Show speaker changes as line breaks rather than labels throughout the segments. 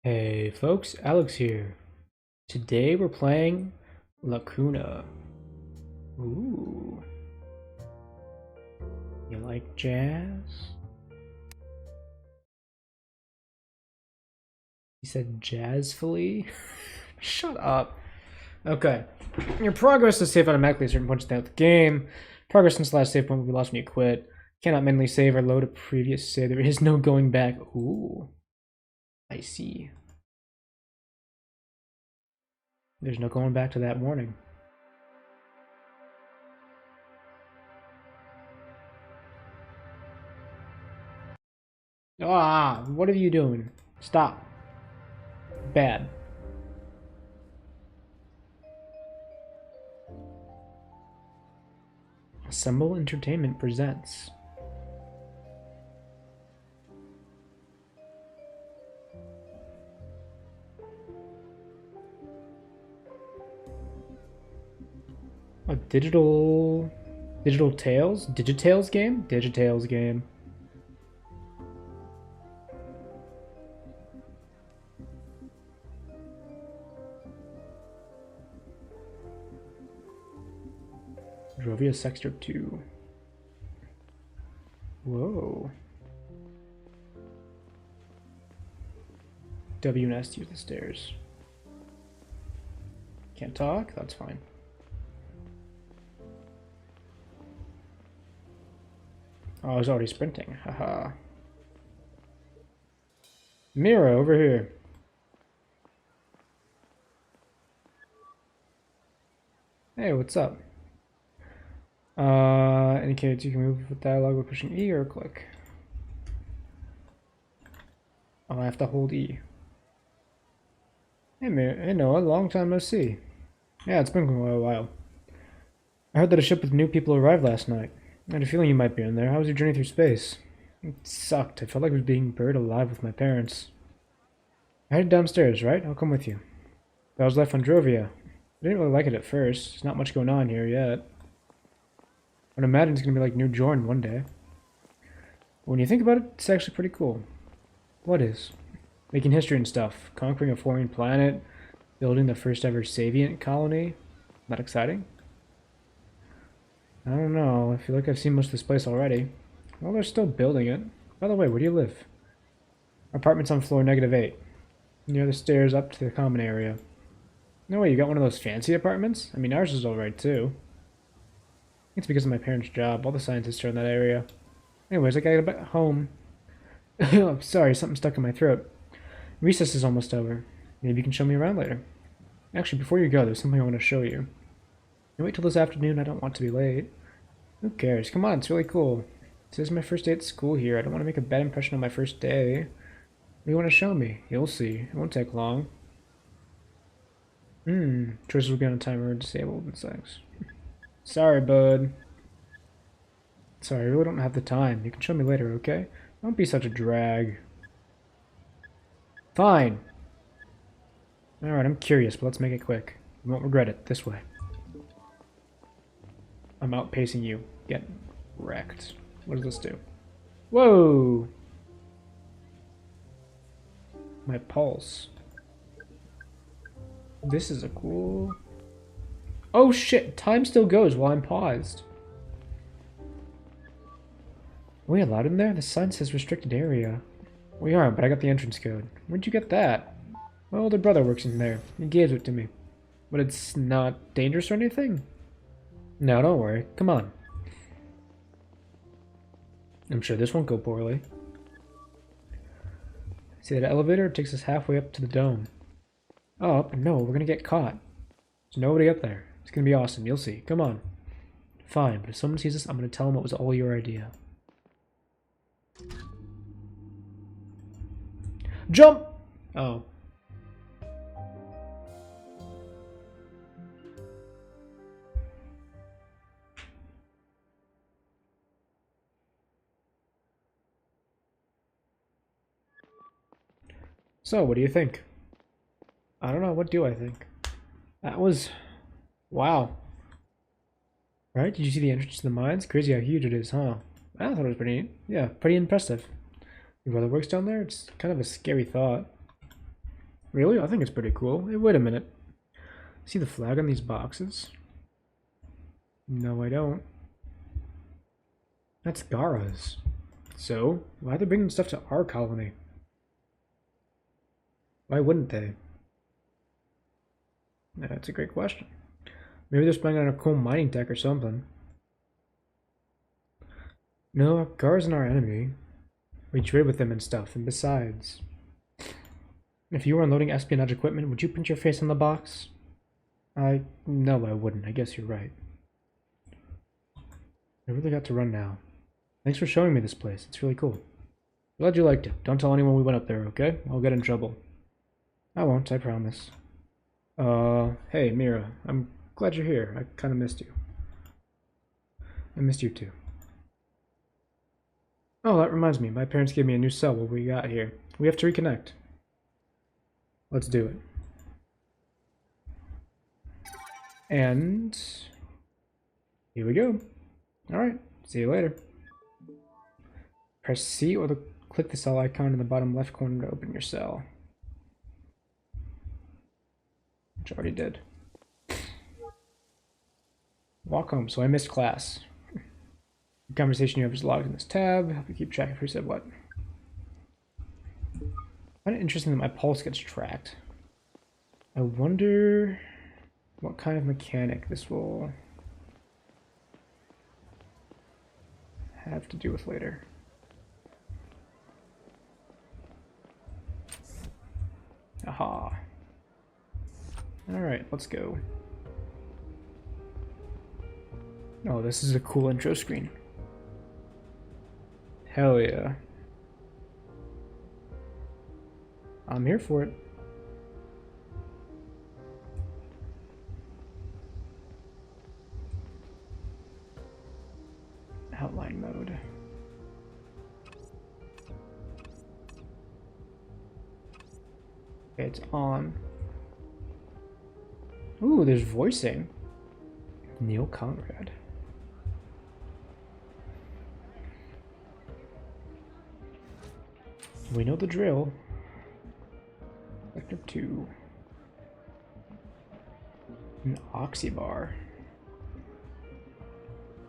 Hey folks, Alex here. Today we're playing Lacuna. Ooh, you like jazz? He said jazzfully? Shut up. Okay. Your progress is saved automatically at certain points throughout the game. Progress since the last save point will be lost when you quit. Cannot manually save or load a previous save. There is no going back. Ooh, I see. There's no going back to that warning. Ah, what are you doing? Stop. Bad. Assemble Entertainment presents. A digital tales? Digitales game? Digitales game. Drovia Sector 2. Whoa. W and S to use the stairs. Can't talk? That's fine. Oh, I was already sprinting. Haha. Mira, over here. Hey, what's up? Indicates you can move with dialogue by pushing E or click. Oh, I have to hold E. Hey, Mira. Hey, Noah. Long time no see. Yeah, it's been a while. I heard that a ship with new people arrived last night. I had a feeling you might be in there. How was your journey through space? It sucked. I felt like I was being buried alive with my parents. I headed downstairs, right? I'll come with you. I was left on Drovia. I didn't really like it at first. There's not much going on here yet. I'd imagine it's going to be like New Jordan one day. But when you think about it, it's actually pretty cool. What is? Making history and stuff. Conquering a foreign planet. Building the first ever Savient colony. Not exciting? I don't know. I feel like I've seen most of this place already. Well, they're still building it. By the way, where do you live? Our apartment's on floor -8. Near the stairs up to the common area. No way, you got one of those fancy apartments? I mean, ours is alright too. It's because of my parents' job. All the scientists are in that area. Anyways, I gotta get back home. Oh, sorry, something stuck in my throat. Recess is almost over. Maybe you can show me around later. Actually, before you go, there's something I want to show you. You wait till this afternoon, I don't want to be late. Who cares? Come on, it's really cool. This is my first day at school here. I don't want to make a bad impression on my first day. What do you want to show me? You'll see. It won't take long. Choices will be on a timer or disabled and things. Sorry, bud. Sorry, I really don't have the time. You can show me later, okay? Don't be such a drag. Fine. Alright, I'm curious, but let's make it quick. You won't regret it. This way. I'm outpacing you. Get wrecked. What does this do? Whoa! My pulse. This is a cool... Oh shit! Time still goes while I'm paused. Are we allowed in there? The sign says restricted area. We aren't, but I got the entrance code. Where'd you get that? My older brother works in there. He gave it to me. But it's not dangerous or anything? No, don't worry. Come on. I'm sure this won't go poorly. See that elevator? It takes us halfway up to the dome. Oh, no, we're gonna get caught. There's nobody up there. It's gonna be awesome. You'll see. Come on. Fine, but if someone sees us, I'm gonna tell them it was all your idea. Jump! Oh. So, what do you think? I don't know. What do I think? That was... Wow. Right? Did you see the entrance to the mines? Crazy how huge it is, huh? I thought it was pretty neat. Yeah, pretty impressive. Your brother works down there? It's kind of a scary thought. Really? I think it's pretty cool. Hey, wait a minute. See the flag on these boxes? No, I don't. That's Gara's. So, why are they bringing stuff to our colony? Why wouldn't they? That's a great question. Maybe they're spending on a cool mining tech or something. No, Gara's not our enemy. We trade with them and stuff, and besides... If you were unloading espionage equipment, would you print your face on the box? No, I wouldn't. I guess you're right. I really got to run now. Thanks for showing me this place. It's really cool. Glad you liked it. Don't tell anyone we went up there, okay? I'll get in trouble. I won't, I promise. Hey, Mira. I'm glad you're here. I kind of missed you. I missed you too. Oh, that reminds me. My parents gave me a new cell while we got here. We have to reconnect. Let's do it. And here we go. Alright, see you later. Press C or click the cell icon in the bottom left corner to open your cell. Which I already did. Walk home, so I missed class. The conversation you have is logged in this tab. Help you keep track of who said what. I find it interesting that my pulse gets tracked. I wonder what kind of mechanic this will have to do with later. Aha. Alright, let's go. Oh, this is a cool intro screen. Hell yeah. I'm here for it. Outline mode. Okay, it's on. Ooh, there's voicing. Neil Conrad. We know the drill. Sector 2. An oxybar.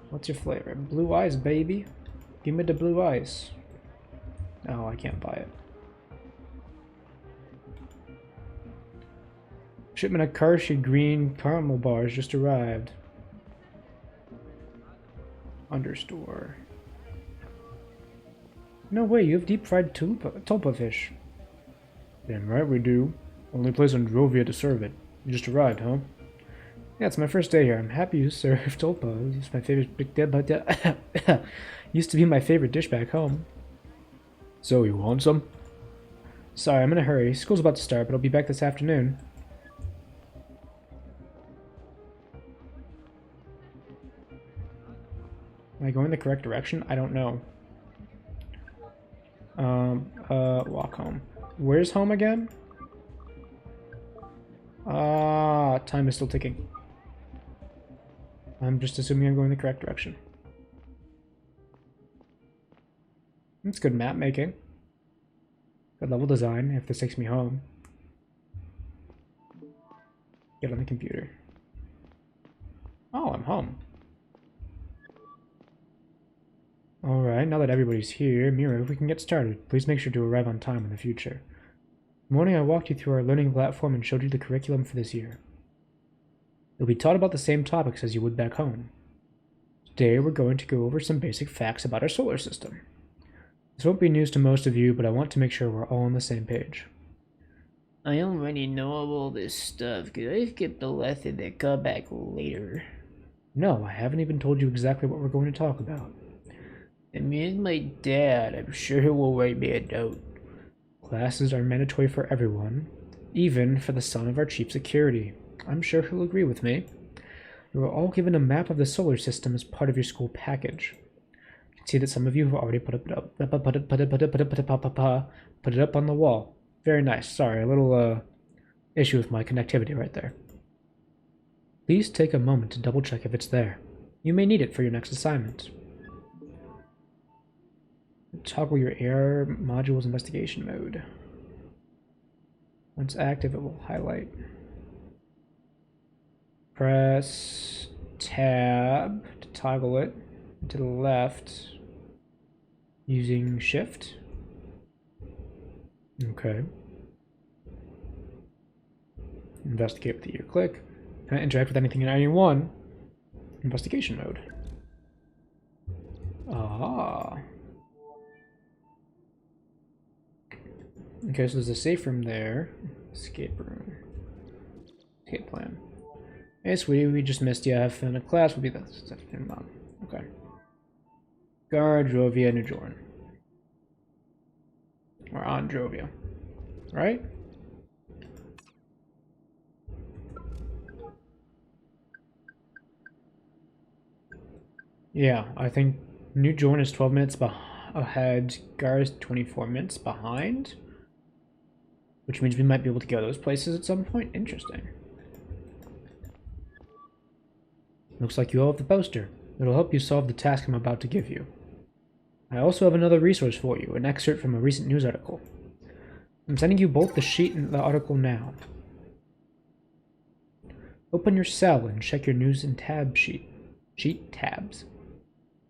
What's your flavor? Blue eyes, baby. Give me the blue eyes. Oh, I can't buy it. Shipment of Karshi green caramel bars just arrived. Understore. No way, you have deep fried tulpa fish. Damn right we do. Only place on Drovia to serve it. You just arrived, huh? Yeah, it's my first day here. I'm happy you served tulpa. It's my favorite used to be my favorite dish back home. So, you want some? Sorry, I'm in a hurry. School's about to start, but I'll be back this afternoon. Am I going the correct direction? I don't know. Walk home. Where's home again? Time is still ticking. I'm just assuming I'm going the correct direction. That's good map making. Good level design, if this takes me home. Get on the computer. Oh, I'm home. Alright, now that everybody's here, Mira, if we can get started, please make sure to arrive on time in the future. This morning I walked you through our learning platform and showed you the curriculum for this year. You'll be taught about the same topics as you would back home. Today we're going to go over some basic facts about our solar system. This won't be news to most of you, but I want to make sure we're all on the same page.
I already know all this stuff, because I skipped the lesson and come back later.
No, I haven't even told you exactly what we're going to talk about.
And me and my dad, I'm sure he will write me a note.
Classes are mandatory for everyone, even for the son of our chief security. I'm sure he'll agree with me. You were all given a map of the solar system as part of your school package. You can see that some of you have already put it up on the wall. Very nice. Sorry, a little issue with my connectivity right there. Please take a moment to double check if it's there. You may need it for your next assignment. Toggle your AR module's investigation mode. When it's active, it will highlight. Press tab to toggle it to the left using shift. Okay. Investigate with the ear click. Can I interact with anything in any investigation mode? Ah. Okay, so there's a safe room there. Escape room. Escape plan. Hey, sweetie, we just missed you. Have fun in class. We'll be the stuff in mom. Okay. Guard, Drovia, New Jordan. We're on Drovia. Right? Yeah, I think New Jordan is 12 minutes ahead. Gar is 24 minutes behind. Which means we might be able to go those places at some point. Interesting. Looks like you all have the poster. It'll help you solve the task I'm about to give you. I also have another resource for you, an excerpt from a recent news article. I'm sending you both the sheet and the article now. Open your cell and check your news and tab sheet. Sheet tabs.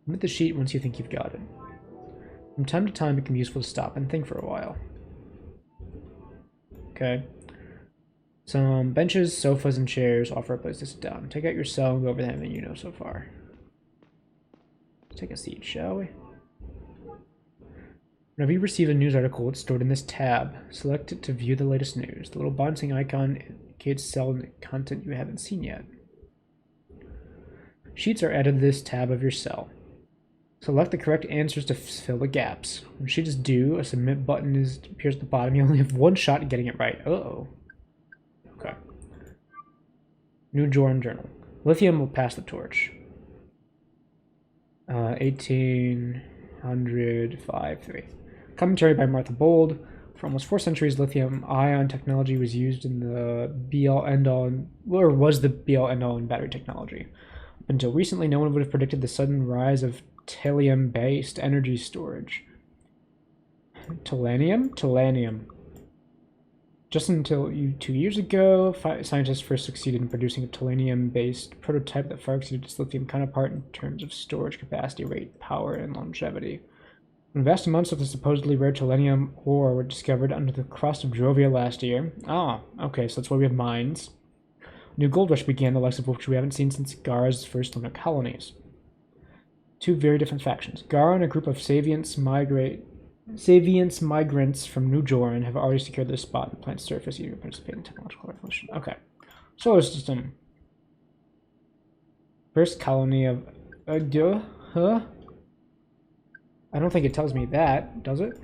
Omit the sheet once you think you've got it. From time to time, it can be useful to stop and think for a while. Okay. Some benches, sofas, and chairs offer a place to sit down. Take out your cell and go over everything you know so far. Let's take a seat, shall we? Whenever you receive a news article, it's stored in this tab. Select it to view the latest news. The little bouncing icon indicates cell and content you haven't seen yet. Sheets are added to this tab of your cell. Select the correct answers to fill the gaps. When sheet is due, a submit button appears at the bottom. You only have one shot at getting it right. Uh-oh. Okay. New Jordan Journal. Lithium will pass the torch. 1805-3. Commentary by Martha Bold. For almost 4 centuries, lithium-ion technology was used in the be-all-end-all, or was the be-all-end-all in battery technology. Up until recently, no one would have predicted the sudden rise of thallium-based energy storage. Tellanium? Just until 2 years ago, scientists first succeeded in producing a tellanium-based prototype that far exceeded its lithium counterpart in terms of storage capacity, rate, power, and longevity. When vast amounts of the supposedly rare tellanium ore were discovered under the crust of Drovia last year. Ah, okay, so that's why we have mines. A new gold rush began, the likes of which we haven't seen since Gara's first lunar colonies. 2 very different factions. Gara and a group of Savians migrants from New Jordan have already secured their spot on the planet's surface, eager to participate in technological revolution. Okay. Solar system. First colony of huh? I don't think it tells me that, does it?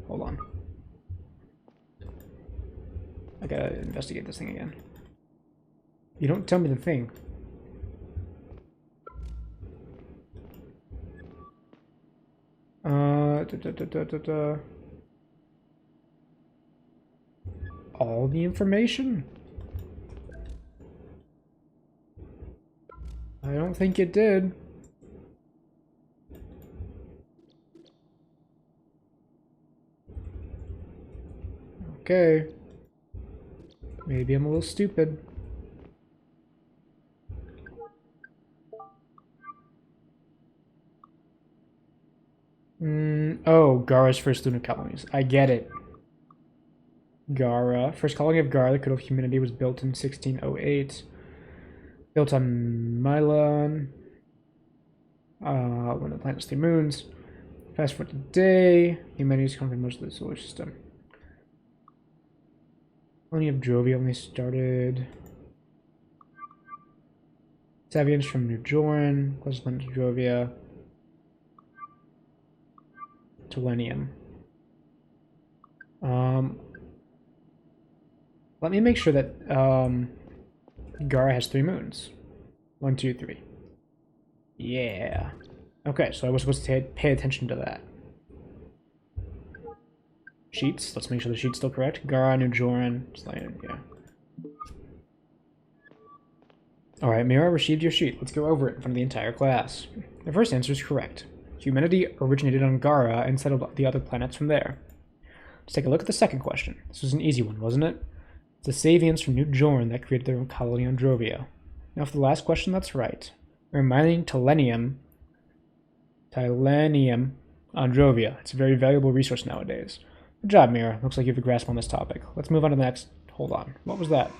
Hold on. I gotta investigate this thing again. You don't tell me the thing. All the information? I don't think it did. Okay. Maybe I'm a little stupid. Oh, Gara's first lunar colonies. I get it. Gara. First colony of Gara, the cradle of humanity, was built in 1608. Built on Mylon. One of the planet's 3 moons. Fast forward to today. Humanity's conquered most of the solar system. Colony of Drovia only started. Savians from New Jordan. Closest planet to Drovia. Selenium. Let me make sure that Gara has 3 moons. 1, 2, 3. Yeah. Okay, so I was supposed to pay attention to that. Sheets. Let's make sure the sheet's still correct. Gara, New Jordan, Selenium. Yeah. Alright, Mira received your sheet. Let's go over it in front of the entire class. The first answer is correct. Humanity originated on Gara and settled the other planets from there. Let's take a look at the second question. This was an easy one, wasn't it? It's the Savians from New Jorn that created their own colony on Drovia. Now for the last question, that's right. We're mining Tilenium on Drovia. It's a very valuable resource nowadays. Good job, Mira. Looks like you have a grasp on this topic. Let's move on to the next. Hold on. What was that?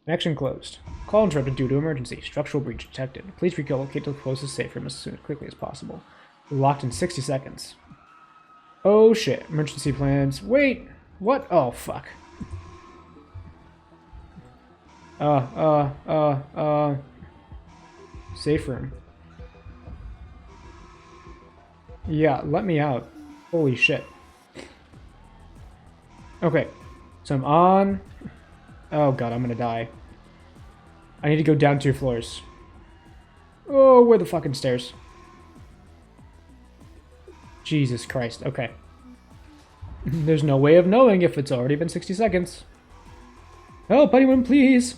Connection closed. Call interrupted due to emergency. Structural breach detected. Please relocate to the closest safe room as quickly as possible. We're locked in 60 seconds. Oh shit. Emergency plans. Wait! What? Oh, fuck. Safe room. Yeah, let me out. Holy shit. Okay. So I'm on... Oh god, I'm gonna die. I need to go down 2 floors. Oh, where the fucking stairs? Jesus Christ, okay. There's no way of knowing if it's already been 60 seconds. Help, anyone, please!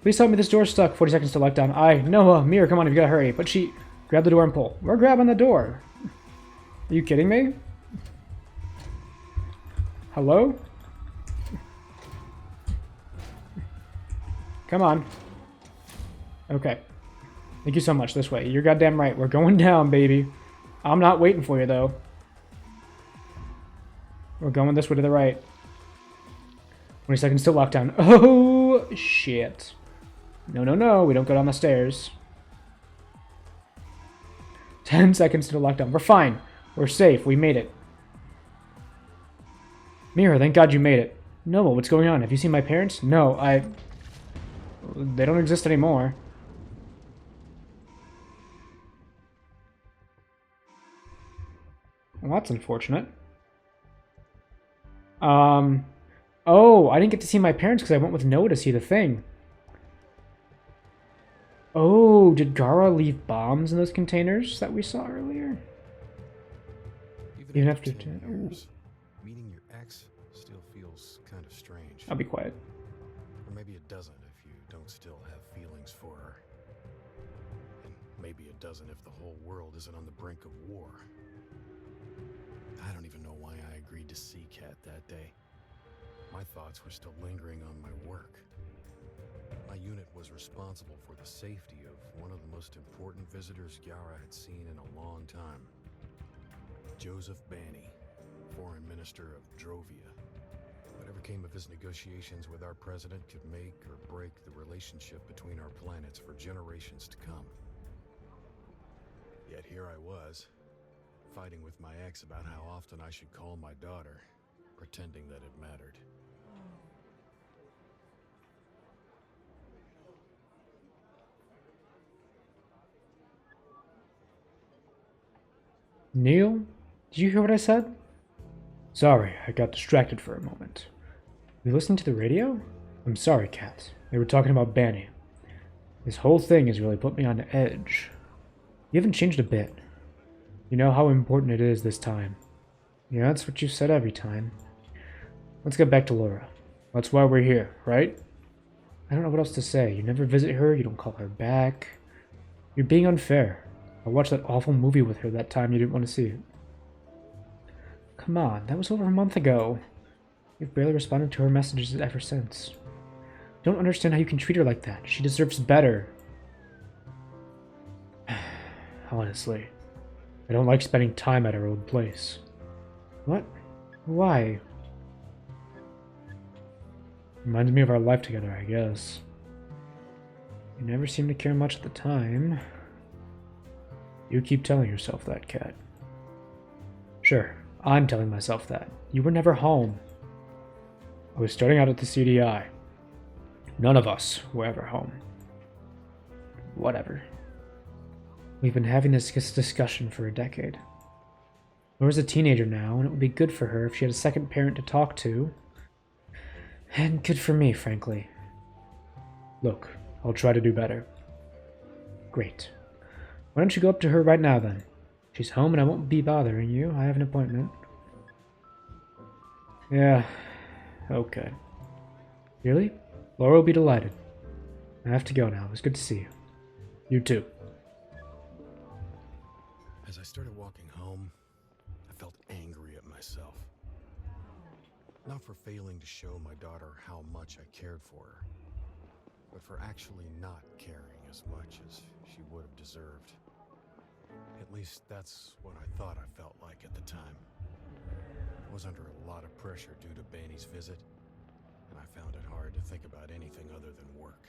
Please tell me this door's stuck. 40 seconds to lockdown. Noah, Mira, come on, you gotta hurry. But she... Grab the door and pull. We're grabbing the door. Are you kidding me? Hello? Come on. Okay. Thank you so much. This way. You're goddamn right. We're going down, baby. I'm not waiting for you, though. We're going this way to the right. 20 seconds to lockdown. Oh, shit. No, no, no. We don't go down the stairs. 10 seconds to lockdown. We're fine. We're safe. We made it. Mira, thank God you made it. Noah, what's going on? Have you seen my parents? No, they don't exist anymore. Well, that's unfortunate. Oh, I didn't get to see my parents because I went with Noah to see the thing. Oh, did Gara leave bombs in those containers that we saw earlier? Even after 10 years,
meeting your ex still feels kind of strange.
I'll be quiet.
Or maybe it doesn't if you don't still have feelings for her. And maybe it doesn't if the whole world isn't on the brink of war. I don't even know why I agreed to see Kat that day. My thoughts were still lingering on my work. My unit was responsible for the safety of one of the most important visitors Yara had seen in a long time. Joseph Banny, foreign minister of Drovia. Whatever came of his negotiations with our president could make or break the relationship between our planets for generations to come. Yet here I was, fighting with my ex about how often I should call my daughter, pretending that it mattered.
Neil? Did you hear what I said? Sorry, I got distracted for a moment. Were you listening to the radio? I'm sorry, Kat. They were talking about Banny. This whole thing has really put me on edge. You haven't changed a bit. You know how important it is this time. Yeah, that's what you said every time. Let's get back to Laura. That's why we're here, right? I don't know what else to say. You never visit her, you don't call her back. You're being unfair. I watched that awful movie with her that time you didn't want to see it. Come on, that was over a month ago. You've barely responded to her messages ever since. I don't understand how you can treat her like that. She deserves better. Honestly, I don't like spending time at her old place. What? Why? Reminds me of our life together, I guess. You never seemed to care much at the time. You keep telling yourself that, Kat. Sure, I'm telling myself that. You were never home. I was starting out at the CDI. None of us were ever home. Whatever. We've been having this discussion for a decade. Laura's a teenager now, and it would be good for her if she had a second parent to talk to. And good for me, frankly. Look, I'll try to do better. Great. Why don't you go up to her right now, then? She's home and I won't be bothering you. I have an appointment. Yeah, okay. Really? Laura will be delighted. I have to go now. It was good to see you. You too.
As I started walking home, I felt angry at myself. Not for failing to show my daughter how much I cared for her, but for actually not caring as much as she would have deserved. At least that's what I thought I felt like at the time. I was under a lot of pressure due to Banny's visit, and I found it hard to think about anything other than work.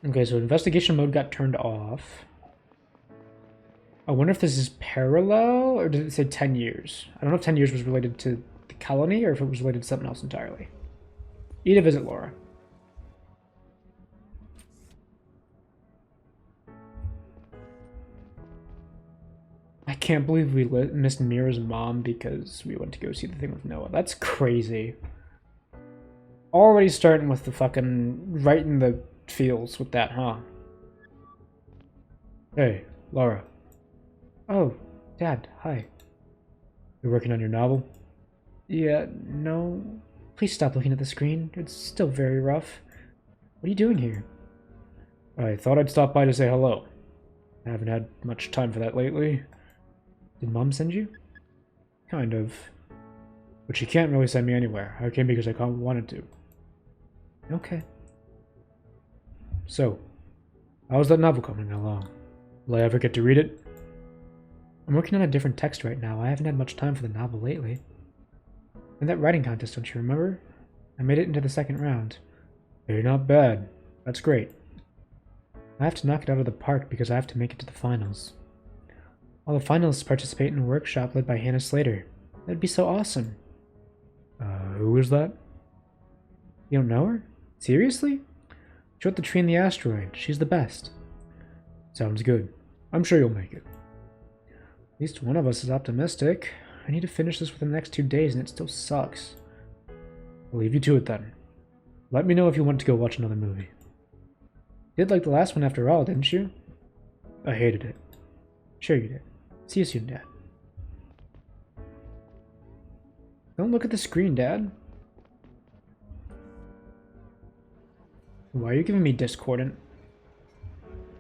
Okay, so investigation mode got turned off. I wonder if this is parallel, or did it say 10 years? I don't know if 10 years was related to the colony, or if it was related to something else entirely. E to visit Laura. I can't believe we missed Mira's mom because we went to go see the thing with Noah. That's crazy. Already starting with the fucking right in the feels with that, huh? Hey, Laura. Oh, Dad, hi. You're working on your novel? Yeah, no. Please stop looking at the screen. It's still very rough. What are you doing here? I thought I'd stop by to say hello. I haven't had much time for that lately. Did Mom send you? Kind of. But she can't really send me anywhere. I came because I wanted to. Okay. So, how's that novel coming along? Will I ever get to read it? I'm working on a different text right now. I haven't had much time for the novel lately. And that writing contest, don't you remember? I made it into the second round. You're not bad. That's great. I have to knock it out of the park because I have to make it to the finals. All the finalists participate in a workshop led by Hannah Slater. That'd be so awesome. Who is that? You don't know her? Seriously? She wrote The Tree and the Asteroid. She's the best. Sounds good. I'm sure you'll make it. At least one of us is optimistic. I need to finish this within the next 2 days and it still sucks. I'll leave you to it then. Let me know if you want to go watch another movie. You did like the last one after all, didn't you? I hated it. Sure you did. See you soon, Dad. Don't look at the screen, Dad. Why are you giving me discordant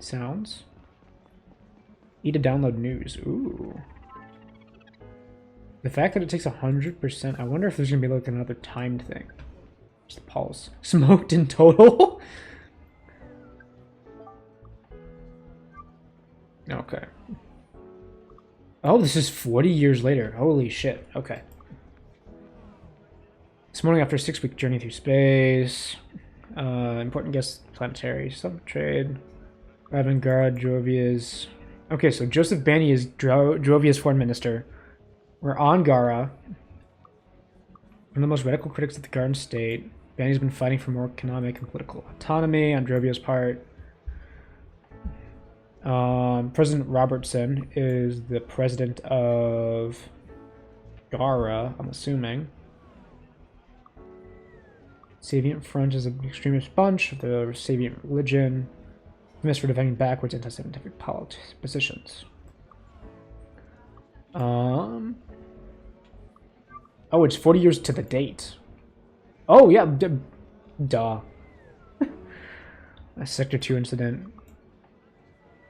sounds? E to download news. Ooh. The fact that it takes 100%, I wonder if there's gonna be like another timed thing. Just the pulse. Smoked in total? Okay. Oh, this is 40 years later. Holy shit. Okay. This morning after a 6-week journey through space. Important guest planetary. Sub-trade. Avangard, Jovia's. Okay, so Joseph Banny is Jovia's foreign minister. We're on Gara. One of the most radical critics of the Garden State. Banny's been fighting for more economic and political autonomy on Jovia's part. President Robertson is the president of Gara, I'm assuming. Savient Front is an extremist bunch of the Savient religion, famous for defending backwards anti-scientific positions. Oh, it's 40 years to the date. Oh, yeah, duh. A Sector 2 incident.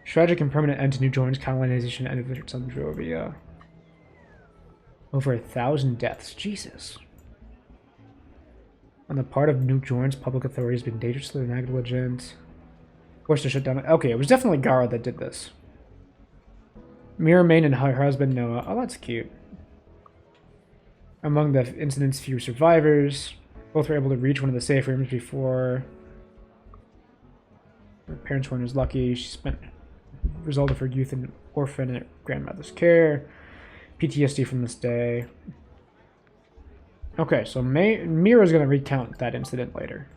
Tragic and permanent end to New Jordan's colonization and efforts on Jovia. Over 1,000 deaths. Jesus. On the part of New Jordan's public authorities, been dangerously negligent. Forced to shut down. Okay, it was definitely Gara that did this. Mira Main and her husband Noah. Oh, that's cute. Among the incident's few survivors, both were able to reach one of the safe rooms before. Her parents weren't as lucky. She spent the result of her youth in an orphan at her grandmother's care. PTSD from this day. Okay, so Mira's going to recount that incident later.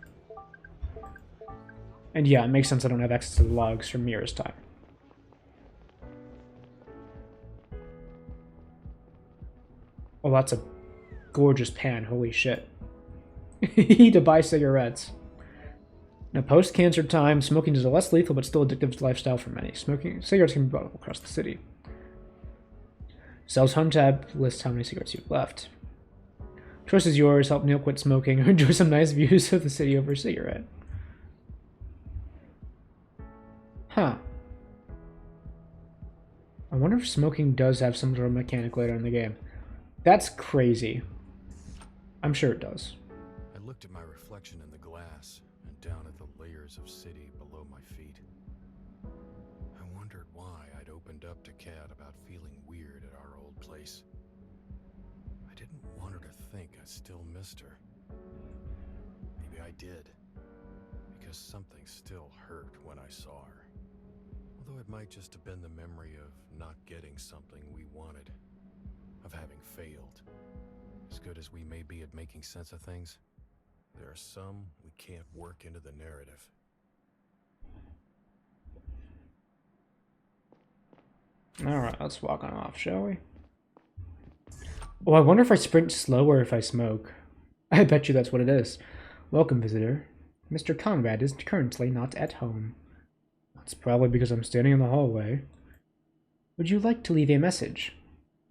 And yeah, it makes sense I don't have access to the logs from Mira's time. Oh, that's a gorgeous pan. Holy shit. To buy cigarettes. Now, post-cancer time, smoking is a less lethal but still addictive lifestyle for many. Cigarettes can be bought across the city. Sells home tab lists how many cigarettes you've left. Choice is yours. Help Neil quit smoking or enjoy some nice views of the city over a cigarette. Huh. I wonder if smoking does have some sort of mechanic later in the game. That's crazy. I'm sure it does.
I looked at my reflection in the glass and down at the layers of city below my feet. I wondered why I'd opened up to Kat about feeling weird at our old place. I didn't want her to think I still missed her. Maybe I did, because something still hurt when I saw her. Although it might just have been the memory of not getting something we wanted, of having failed. As good as we may be at making sense of things, there are some we can't work into the narrative.
Alright, let's walk on off, shall we? Oh, I wonder if I sprint slower if I smoke. I bet you that's what it is. Welcome, visitor. Mr. Conrad is currently not at home. That's probably because I'm standing in the hallway. Would you like to leave a message?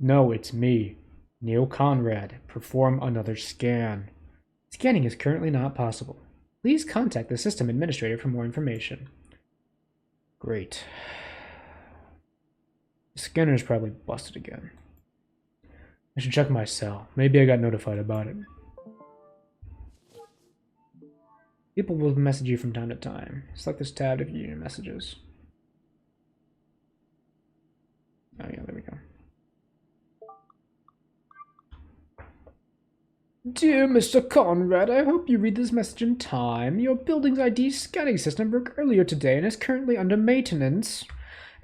No, it's me, Neil Conrad. Perform another scan. Scanning is currently not possible. Please contact the system administrator for more information. Great. The scanner is probably busted again. I should check my cell. Maybe I got notified about it. People will message you from time to time. Select this tab to view your messages. Oh yeah, there we go. Dear Mr. Conrad, I hope you read this message in time. Your building's ID scanning system broke earlier today and is currently under maintenance.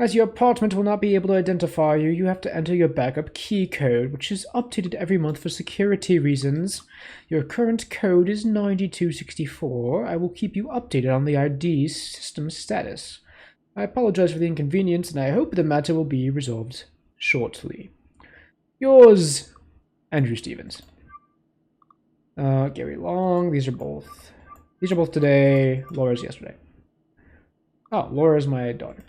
As your apartment will not be able to identify you, you have to enter your backup key code, which is updated every month for security reasons. Your current code is 9264. I will keep you updated on the ID system status. I apologize for the inconvenience, and I hope the matter will be resolved shortly. Yours, Andrew Stevens. Gary Long. These are both today. Laura's yesterday. Oh, Laura's my daughter.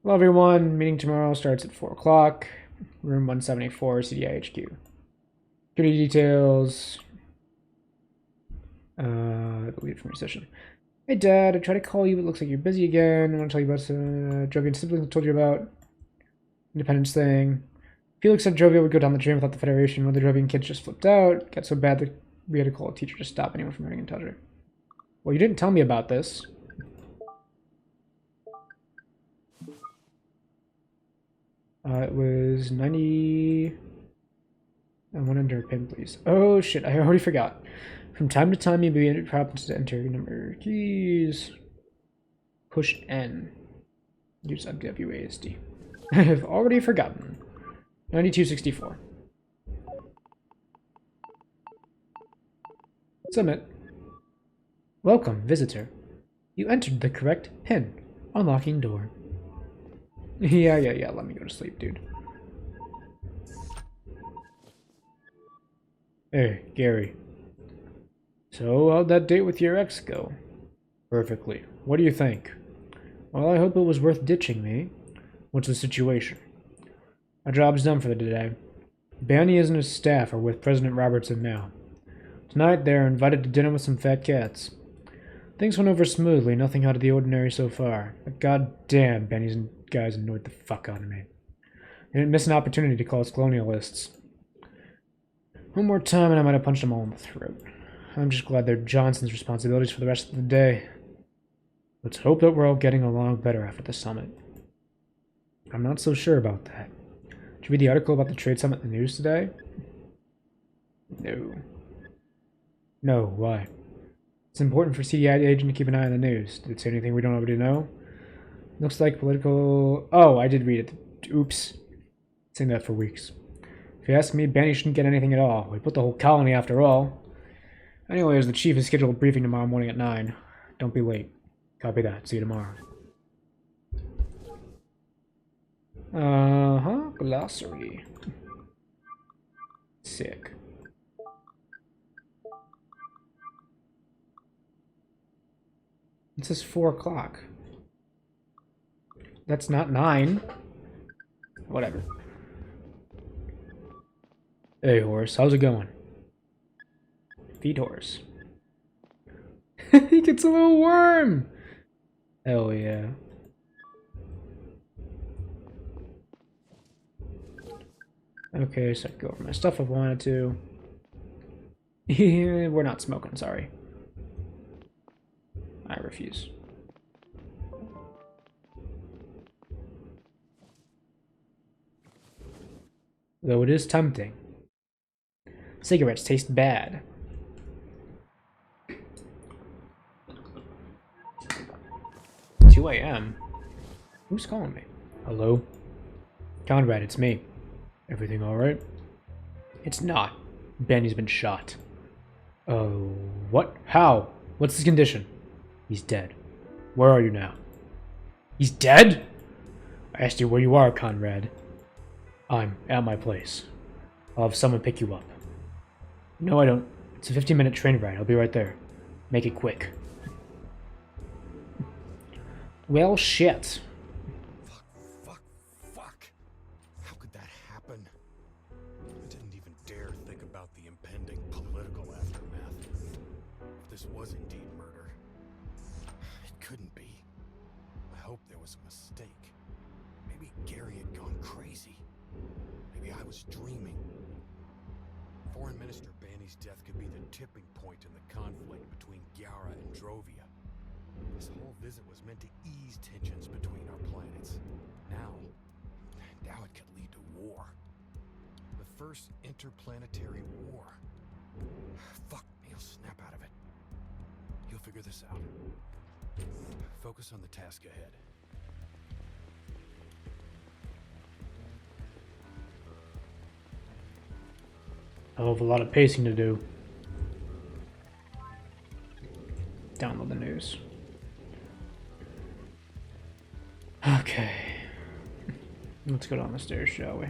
Hello everyone, meeting tomorrow starts at 4 o'clock. Room 174, CDI HQ. Security details. I believe from your session. Hey Dad, I tried to call you, but it looks like you're busy again. I want to tell you about Jovian siblings I told you about. Independence thing. Felix said Jovia would go down the drain without the Federation. One of the Jovian kids just flipped out. It got so bad that we had to call a teacher to stop anyone from getting in touch with her. Well, you didn't tell me about this. It was 90... I want to enter a pin, please. Oh, shit, I already forgot. From time to time, you'll be prompted to enter number keys. Push N. Use WASD. I have already forgotten. 9264. Submit. Welcome, visitor. You entered the correct pin. Unlocking door. Yeah, let me go to sleep, dude. Hey, Gary. So, how'd that date with your ex go? Perfectly. What do you think? Well, I hope it was worth ditching me. What's the situation? Our job's done for the day. Banny and his staff are with President Robertson now. Tonight, they're invited to dinner with some fat cats. Things went over smoothly, nothing out of the ordinary so far. But goddamn, Benny's guys annoyed the fuck out of me. They didn't miss an opportunity to call us colonialists. One more time and I might have punched them all in the throat. I'm just glad they're Johnson's responsibilities for the rest of the day. Let's hope that we're all getting along better after the summit. I'm not so sure about that. Did you read the article about the trade summit in the news today? No. No, why? It's important for CDI agent to keep an eye on the news. Did it say anything we don't already know? Looks like political... Oh, I did read it. Oops. Saying that for weeks. If you ask me, Banny shouldn't get anything at all. We put the whole colony after all. Anyways, the chief is scheduled a briefing tomorrow morning at 9. Don't be late. Copy that. See you tomorrow. Glossary. Sick. It says 4 o'clock. That's not 9. Whatever. Hey, horse. How's it going? Feed horse. He gets a little worm! Hell yeah. Okay, so I can go over my stuff if I wanted to. We're not smoking, sorry. I refuse. Though it is tempting. Cigarettes taste bad. "2 a.m. Who's calling me? Hello? Conrad, it's me. Everything alright? It's not. Benny's been shot. Oh, what? How? What's his condition? He's dead. Where are you now? He's dead? I asked you where you are, Conrad. I'm at my place. I'll have someone pick you up. No, I don't. It's a 15-minute train ride. I'll be right there. Make it quick. Well, shit.
Fuck. How could that happen? I didn't even dare think about the impending political aftermath. If this was indeed murder, it couldn't be. I hope there was a mistake. Maybe Gary had gone crazy. Maybe I was dreaming. Foreign Minister Banny's death could be the tipping point in the conflict between Gyara and Drovia. This whole visit was meant to ease tensions between our planets. Now it could lead to war. The first interplanetary war. Fuck, he'll snap out of it. He'll figure this out. Focus on the task ahead.
Hell of a lot of pacing to do. Download the news. Okay. Let's go down the stairs, shall we?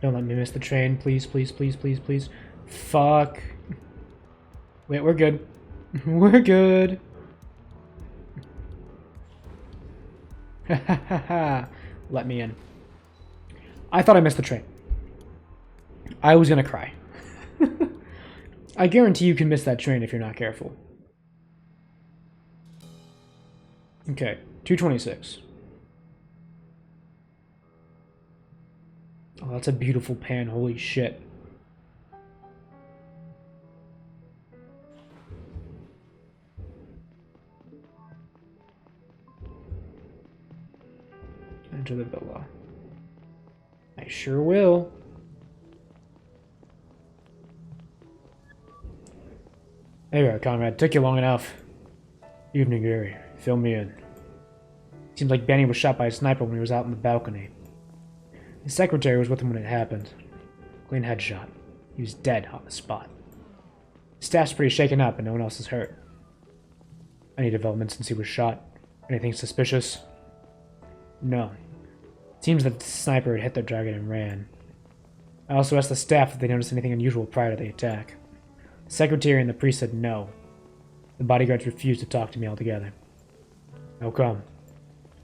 Don't let me miss the train, please, please, please, please, please. Fuck. Wait, we're good. We're good. Let me in. I thought I missed the train. I was gonna cry. I guarantee you can miss that train if you're not careful. Okay, 226. Oh, that's a beautiful pan, holy shit. Enter the villa. I sure will. There you go, Conrad. Took you long enough. Evening, Gary. Fill me in. Seems like Benny was shot by a sniper when he was out on the balcony. His secretary was with him when it happened. Clean headshot. He was dead on the spot. His staff's pretty shaken up, and no one else is hurt. Any development since he was shot? Anything suspicious? No. It seems that the sniper had hit their target and ran. I also asked the staff if they noticed anything unusual prior to the attack. The secretary and the priest said no. The bodyguards refused to talk to me altogether. How come?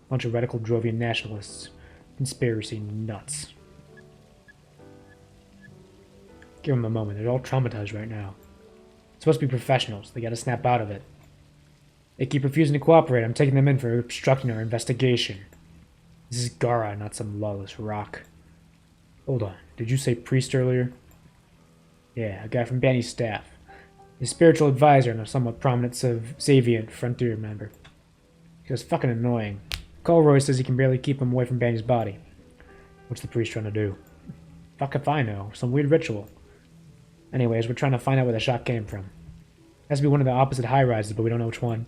Bunch of radical Drovian nationalists. Conspiracy nuts. Give them a moment. They're all traumatized right now. Supposed to be professionals. They gotta snap out of it. They keep refusing to cooperate. I'm taking them in for obstructing our investigation. This is Gara, not some lawless rock. Hold on. Did you say priest earlier? Yeah, a guy from Banny's staff. His spiritual advisor and a somewhat prominent Savian frontier member. He was fucking annoying. Colroy says he can barely keep him away from Banny's body. What's the priest trying to do? Fuck if I know. Some weird ritual. Anyways, we're trying to find out where the shot came from. Has to be one of the opposite high-rises, but we don't know which one.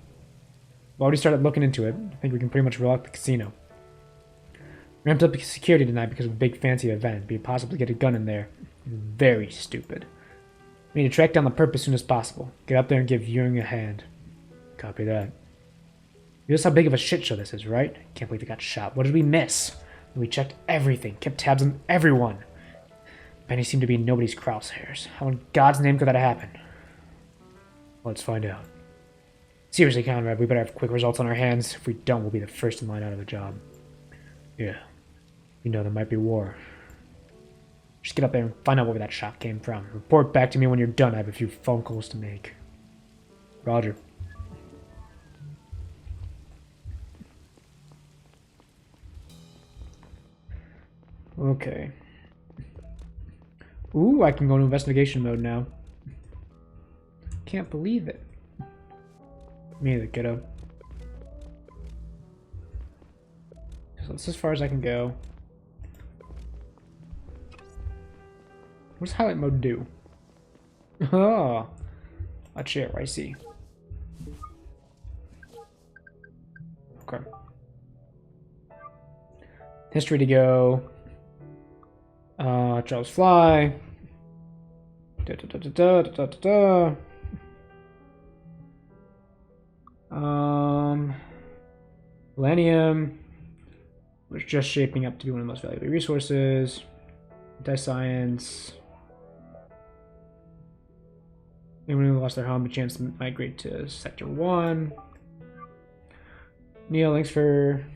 We've already started looking into it. I think we can pretty much rule out the casino. Ramped up security tonight because of a big fancy event. Be possible to get a gun in there. Very stupid. We need to track down the perp as soon as possible. Get up there and give Yuring a hand. Copy that. You notice how big of a shit show this is, right? Can't believe he got shot. What did we miss? We checked everything. Kept tabs on everyone. Benny seemed to be nobody's crosshairs. How in God's name could that happen? Let's find out. Seriously, Conrad, we better have quick results on our hands. If we don't, we'll be the first in line out of the job. Yeah. You know, there might be war. Just get up there and find out where that shot came from. Report back to me when you're done. I have a few phone calls to make. Roger. Okay. Ooh, I can go into investigation mode now. Can't believe it. Me either, kiddo. So that's as far as I can go. What does highlight mode do? Oh, a chair, I see. Okay. History to go. Charles Fly. Da, da, da, da, da, da, da, da. Millennium was just shaping up to be one of the most valuable resources. Anti-science. Anyone who lost their home, a chance to migrate to Sector 1. Neil, thanks for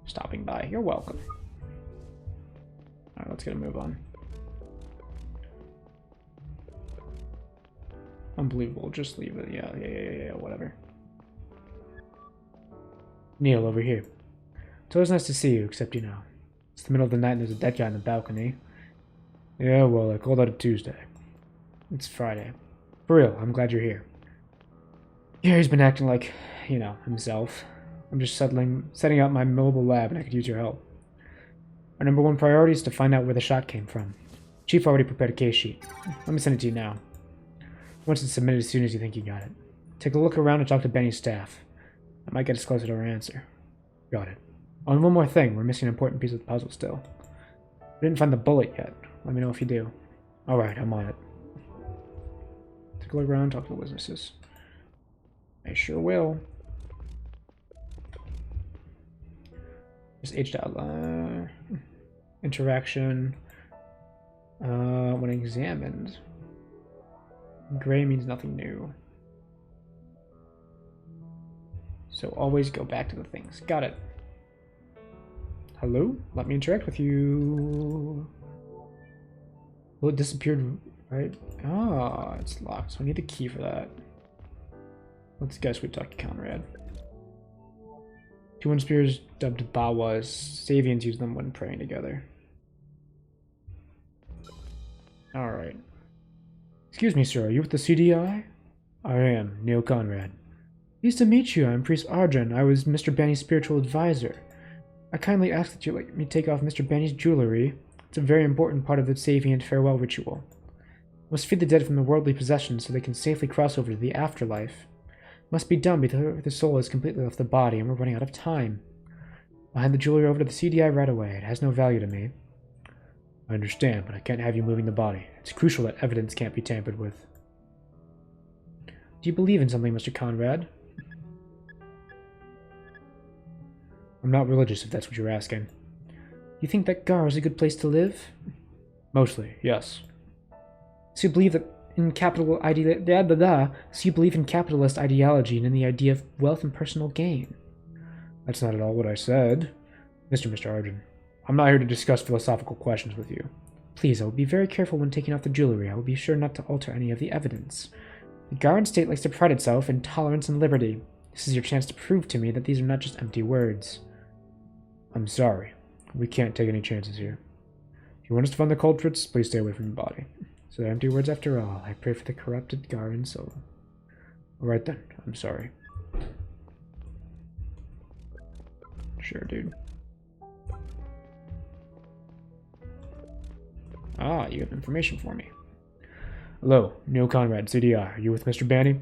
stopping by. You're welcome. Alright, let's get a move on. Unbelievable. Just leave it. Yeah, whatever. Neil, over here. It's always nice to see you, except, you know, it's the middle of the night and there's a dead guy on the balcony. Yeah, well, I called out a Tuesday. It's Friday. For real, I'm glad you're here. Yeah, he's been acting like, you know, himself. I'm just setting up my mobile lab and I could use your help. Our number one priority is to find out where the shot came from. Chief already prepared a case sheet. Let me send it to you now. Once it's submitted as soon as you think you got it. Take a look around and talk to Benny's staff. That might get us closer to our answer. Got it. Oh, and one more thing. We're missing an important piece of the puzzle still. We didn't find the bullet yet. Let me know if you do. Alright, I'm on it. Take a look around, talk to the witnesses. I sure will. Just aged out. Interaction. When examined. Gray means nothing new. So always go back to the things. Got it. Hello? Let me interact with you. Well, it disappeared, right? Ah, it's locked, so I need a key for that. Let's guess we talked to Conrad. Two spears dubbed Bawas. Savians use them when praying together. Alright. Excuse me, sir, are you with the CDI? I am, Neil Conrad. Pleased to meet you. I'm Priest Arjun. I was Mr. Benny's spiritual advisor. I kindly ask that you let me take off Mr. Benny's jewelry. It's a very important part of the Savian farewell ritual. Must feed the dead from the worldly possessions so they can safely cross over to the afterlife. Must be done before the soul has completely left the body and we're running out of time. I'll hand the jewelry over to the CDI right away. It has no value to me. I understand, but I can't have you moving the body. It's crucial that evidence can't be tampered with. Do you believe in something, Mr. Conrad? I'm not religious, if that's what you're asking. You think that Gar is a good place to live? Mostly, yes. So you believe that in so you believe in capitalist ideology and in the idea of wealth and personal gain? That's not at all what I said. Mr. Arjun, I'm not here to discuss philosophical questions with you. Please, I will be very careful when taking off the jewelry. I will be sure not to alter any of the evidence. The Garan state likes to pride itself in tolerance and liberty. This is your chance to prove to me that these are not just empty words. I'm sorry. We can't take any chances here. If you want us to find the culprits, please stay away from the body. So they're empty words after all. I pray for the corrupted Garan soul. Alright then. I'm sorry. Sure, dude. Ah, you have information for me. Hello, Neil Conrad, CDI. Are you with Mr. Benny?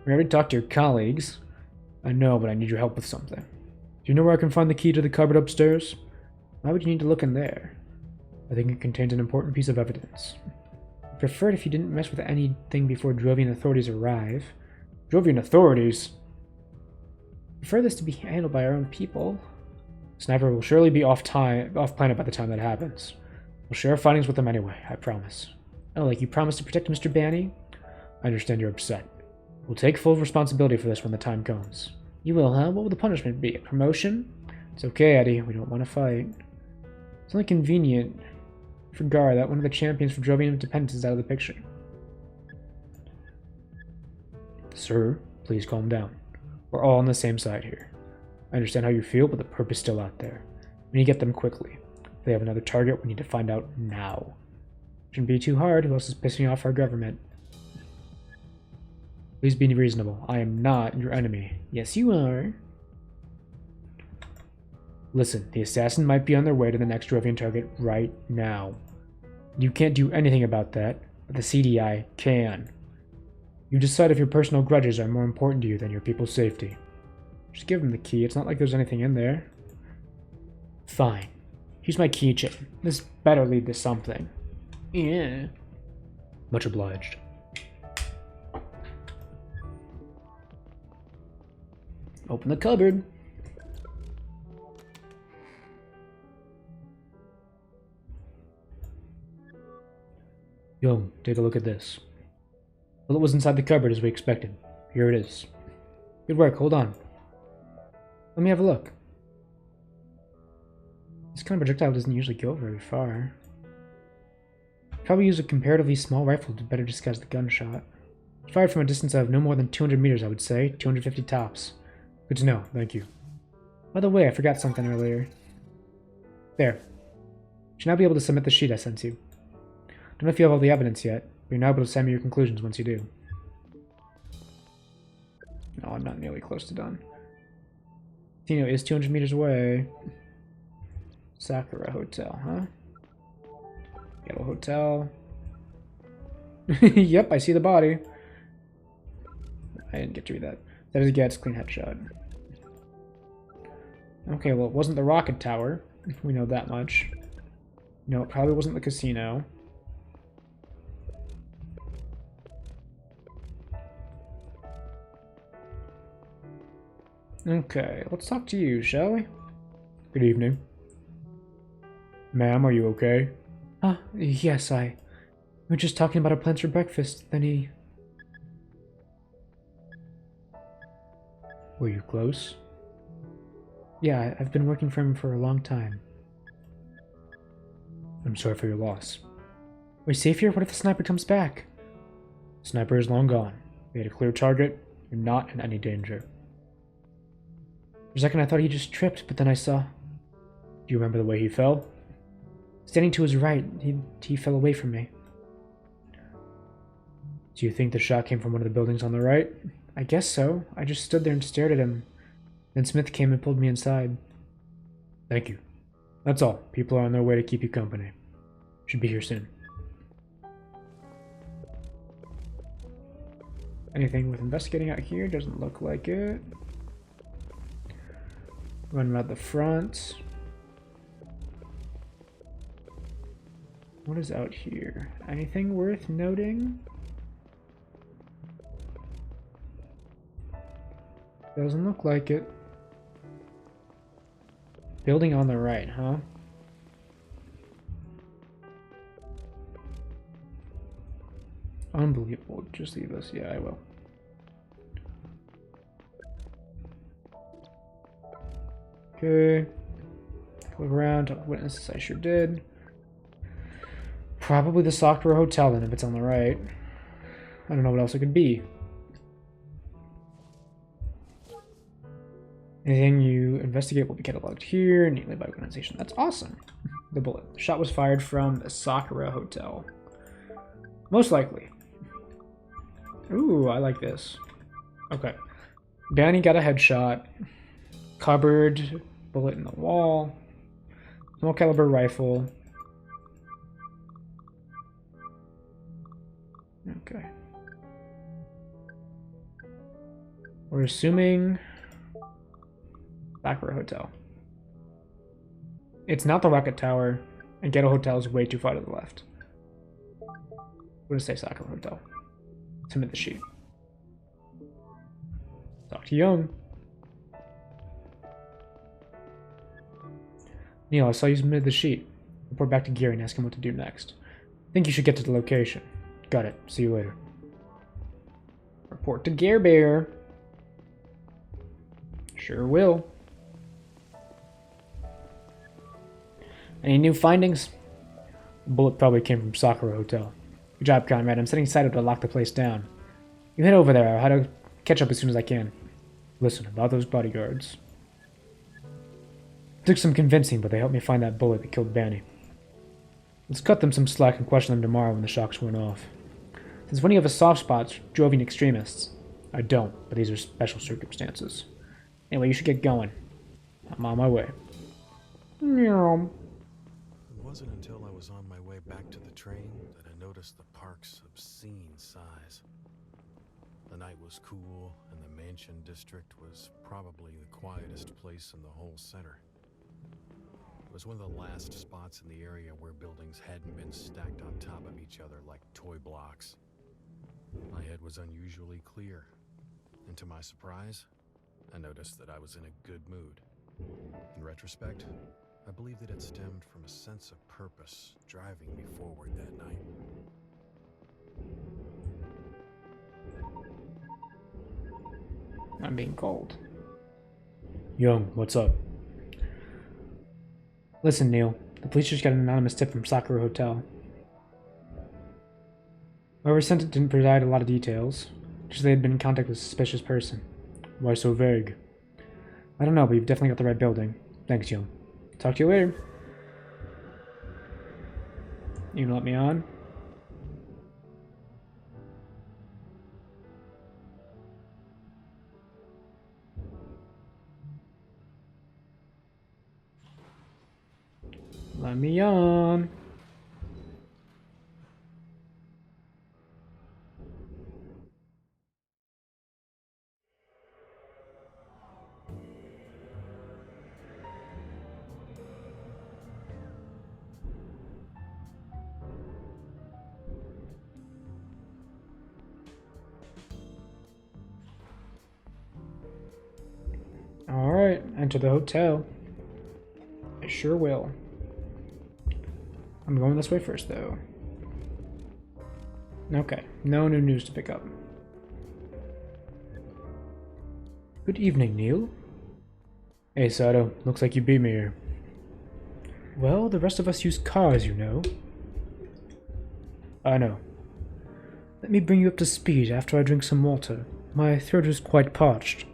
We already talked to your colleagues. I know, but I need your help with something. Do you know where I can find the key to the cupboard upstairs? Why would you need to look in there? I think it contains an important piece of evidence. I'd prefer it if you didn't mess with anything before Drovian authorities arrive. Drovian authorities? I prefer this to be handled by our own people. Sniper will surely be off planet by the time that happens. We'll share our findings with them anyway, I promise. Oh, like you promised to protect Mr. Benny? I understand you're upset. We'll take full responsibility for this when the time comes. You will, huh? What will the punishment be? A promotion? It's okay, Eddie. We don't want to fight. It's only convenient for Gar that one of the champions for Drovian independence is out of the picture. Sir, please calm down. We're all on the same side here. I understand how you feel, but the perp is still out there. We need to get them quickly. they have another target, we need to find out now. Shouldn't be too hard. Who else is pissing off our government? Please be reasonable. I am not your enemy.
Yes, you are.
Listen, the assassin might be on their way to the next Jovian target right now. You can't do anything about that, but the CDI can. You decide if your personal grudges are more important to you than your people's safety. Just give them the key. It's not like there's anything in there. Fine. Here's my keychain. This better lead to something.
Yeah.
Much obliged.
Open the cupboard.
Young, take a look at this. Well, it was inside the cupboard as we expected. Here it is. Good work, hold on. Let me have a look. This kind of projectile doesn't usually go very far. Probably use a comparatively small rifle to better disguise the gunshot. It's fired from a distance of no more than 200 meters, I would say. 250 tops. Good to know, thank you. By the way, I forgot something earlier. There. You should now be able to submit the sheet I sent you. Don't know if you have all the evidence yet, but you're now able to send me your conclusions once you do. No, I'm not nearly close to done. Tino is 200 meters away. Sakura Hotel, huh? Yellow Hotel. Yep, I see the body. I didn't get to read that. That is a Gats clean headshot. Okay, well, it wasn't the rocket tower. We know that much. No, it probably wasn't the casino. Okay, let's talk to you, shall we? Good evening. Ma'am, are you okay?
Yes, we were just talking about our plans for breakfast, then he...
Were you close?
Yeah, I've been working for him for a long time.
I'm sorry for your loss.
Are we safe here? What if the sniper comes back?
Sniper is long gone. We had a clear target. You're not in any danger.
For a second I thought he just tripped, but then I saw...
Do you remember the way he fell?
Standing to his right, he fell away from me.
Do you think the shot came from one of the buildings on the right?
I guess so. I just stood there and stared at him. Then Smith came and pulled me inside.
Thank you. That's all. People are on their way to keep you company. Should be here soon.
Anything worth investigating out here? Doesn't look like it. Run around the front. What is out here? Anything worth noting? Doesn't look like it. Building on the right, huh? Unbelievable. Just leave us. Yeah, I will. Okay. Look around. Talk to witnesses. I sure did. Probably the Sakura Hotel then, if it's on the right. I don't know what else it could be. Anything you investigate will be cataloged here, neatly by organization. That's awesome. The bullet. The shot was fired from the Sakura Hotel. Most likely. Ooh, I like this. Okay. Danny got a headshot. Cupboard. Bullet in the wall. Small caliber rifle. Okay. We're assuming Sakura Hotel. It's not the Rocket Tower, and Ghetto Hotel is way too far to the left. We're gonna say Sakura Hotel. Submit the sheet. Talk to Young. Neil, I saw you submitted the sheet. Report back to Gary and ask him what to do next. Think you should get to the location. Got it. See you later. Report to Gare Bear. Sure will. Any new findings?
The bullet probably came from Sakura Hotel.
Good job, Conrad. I'm setting Saito to lock the place down. You head over there. I'll have to catch up as soon as I can.
Listen, about those bodyguards. Took some convincing, but they helped me find that bullet that killed Banny. Let's cut them some slack and question them tomorrow when the shocks went off. Since when do you have a soft spot for Jovian extremists? I don't, but these are special circumstances. Anyway, you should get going. I'm on my way.
It wasn't until I was on my way back to the train that I noticed the park's obscene size. The night was cool, and the mansion district was probably the quietest place in the whole center. It was one of the last spots in the area where buildings hadn't been stacked on top of each other like toy blocks. My head was unusually clear, and to my surprise, I noticed that I was in a good mood. In retrospect, I believe that it stemmed from a sense of purpose driving me forward that night.
I'm being cold.
Young, what's up?
Listen, Neil. The police just got an anonymous tip from Sakura Hotel. Whoever sent it didn't provide a lot of details. Just they had been in contact with a suspicious person.
Why so vague?
I don't know, but you've definitely got the right building. Thanks, Young. Talk to you later. You gonna let me on? Let me on. Alright, enter the hotel. I sure will. I'm going this way first, though. Okay, no new news to pick up.
Good evening, Neil. Hey, Sato. Looks like you beat me here. Well, the rest of us use cars, you know. I know. Let me bring you up to speed after I drink some water. My throat is quite parched.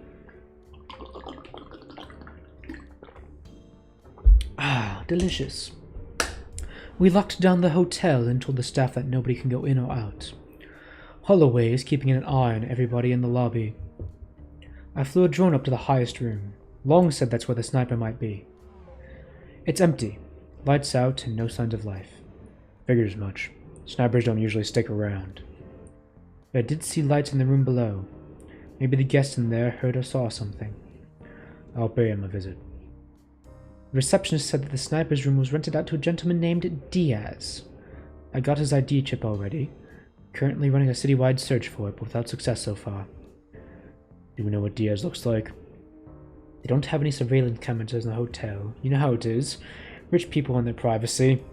Ah, delicious. We locked down the hotel and told the staff that nobody can go in or out. Holloway is keeping an eye on everybody in the lobby. I flew a drone up to the highest room. Long said that's where the sniper might be. It's empty. Lights out and no signs of life. Figures as much. Snipers don't usually stick around. But I did see lights in the room below. Maybe the guest in there heard or saw something. I'll pay him a visit. The receptionist said that the sniper's room was rented out to a gentleman named Diaz. I got his ID chip already. Currently running a citywide search for it, but without success so far. Do we know what Diaz looks like? They don't have any surveillance cameras in the hotel. You know how it is. Rich people and their privacy.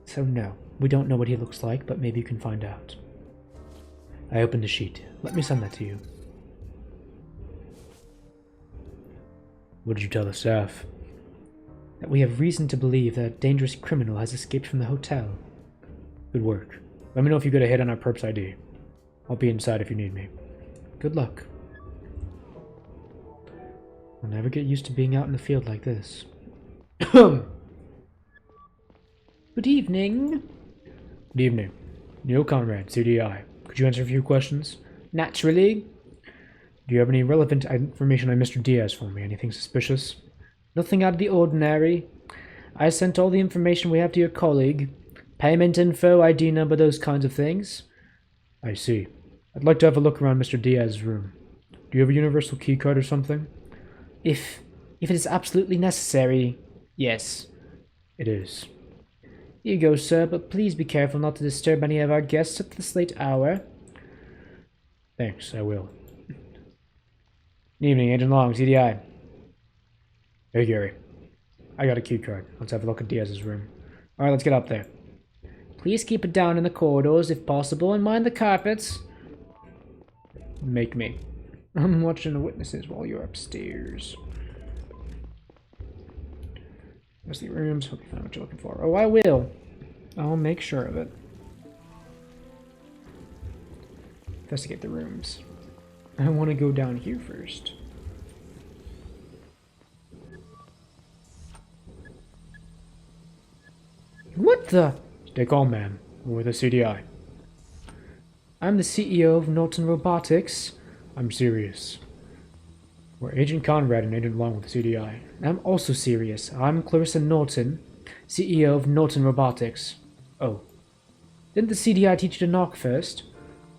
So no, we don't know what he looks like, but maybe you can find out. I opened a sheet. Let me send that to you. What did you tell the staff? That we have reason to believe that a dangerous criminal has escaped from the hotel. Good work. Let me know if you get a hit on our perp's ID. I'll be inside if you need me. Good luck. I'll never get used to being out in the field like this. Good evening. Good evening. Neil Conrad, CDI. Could you answer a few questions? Naturally. Do you have any relevant information on Mr. Diaz for me? Anything suspicious? Nothing out of the ordinary. I sent all the information we have to your colleague. Payment info, ID number, those kinds of things. I see. I'd like to have a look around Mr. Diaz's room. Do you have a universal keycard or something? If it is absolutely necessary, yes. It is. Here you go, sir, but please be careful not to disturb any of our guests at this late hour. Thanks, I will. Good evening, Agent Long, CDI. Hey, Gary. I got a key card. Let's have a look at Diaz's room. Alright, let's get up there. Please keep it down in the corridors if possible, and mind the carpets. Make me. I'm watching the witnesses while you're upstairs. There's the rooms. Hope you found what you're looking for. Oh, I will. I'll make sure of it. Investigate the rooms. I want to go down here first.
What the?
Stay calm, ma'am. We're the CDI.
I'm the CEO of Norton Robotics.
I'm serious. We're Agent Conrad and Agent Long with the CDI.
I'm also serious. I'm Clarissa Norton, CEO of Norton Robotics.
Oh.
Didn't the CDI teach you to knock first?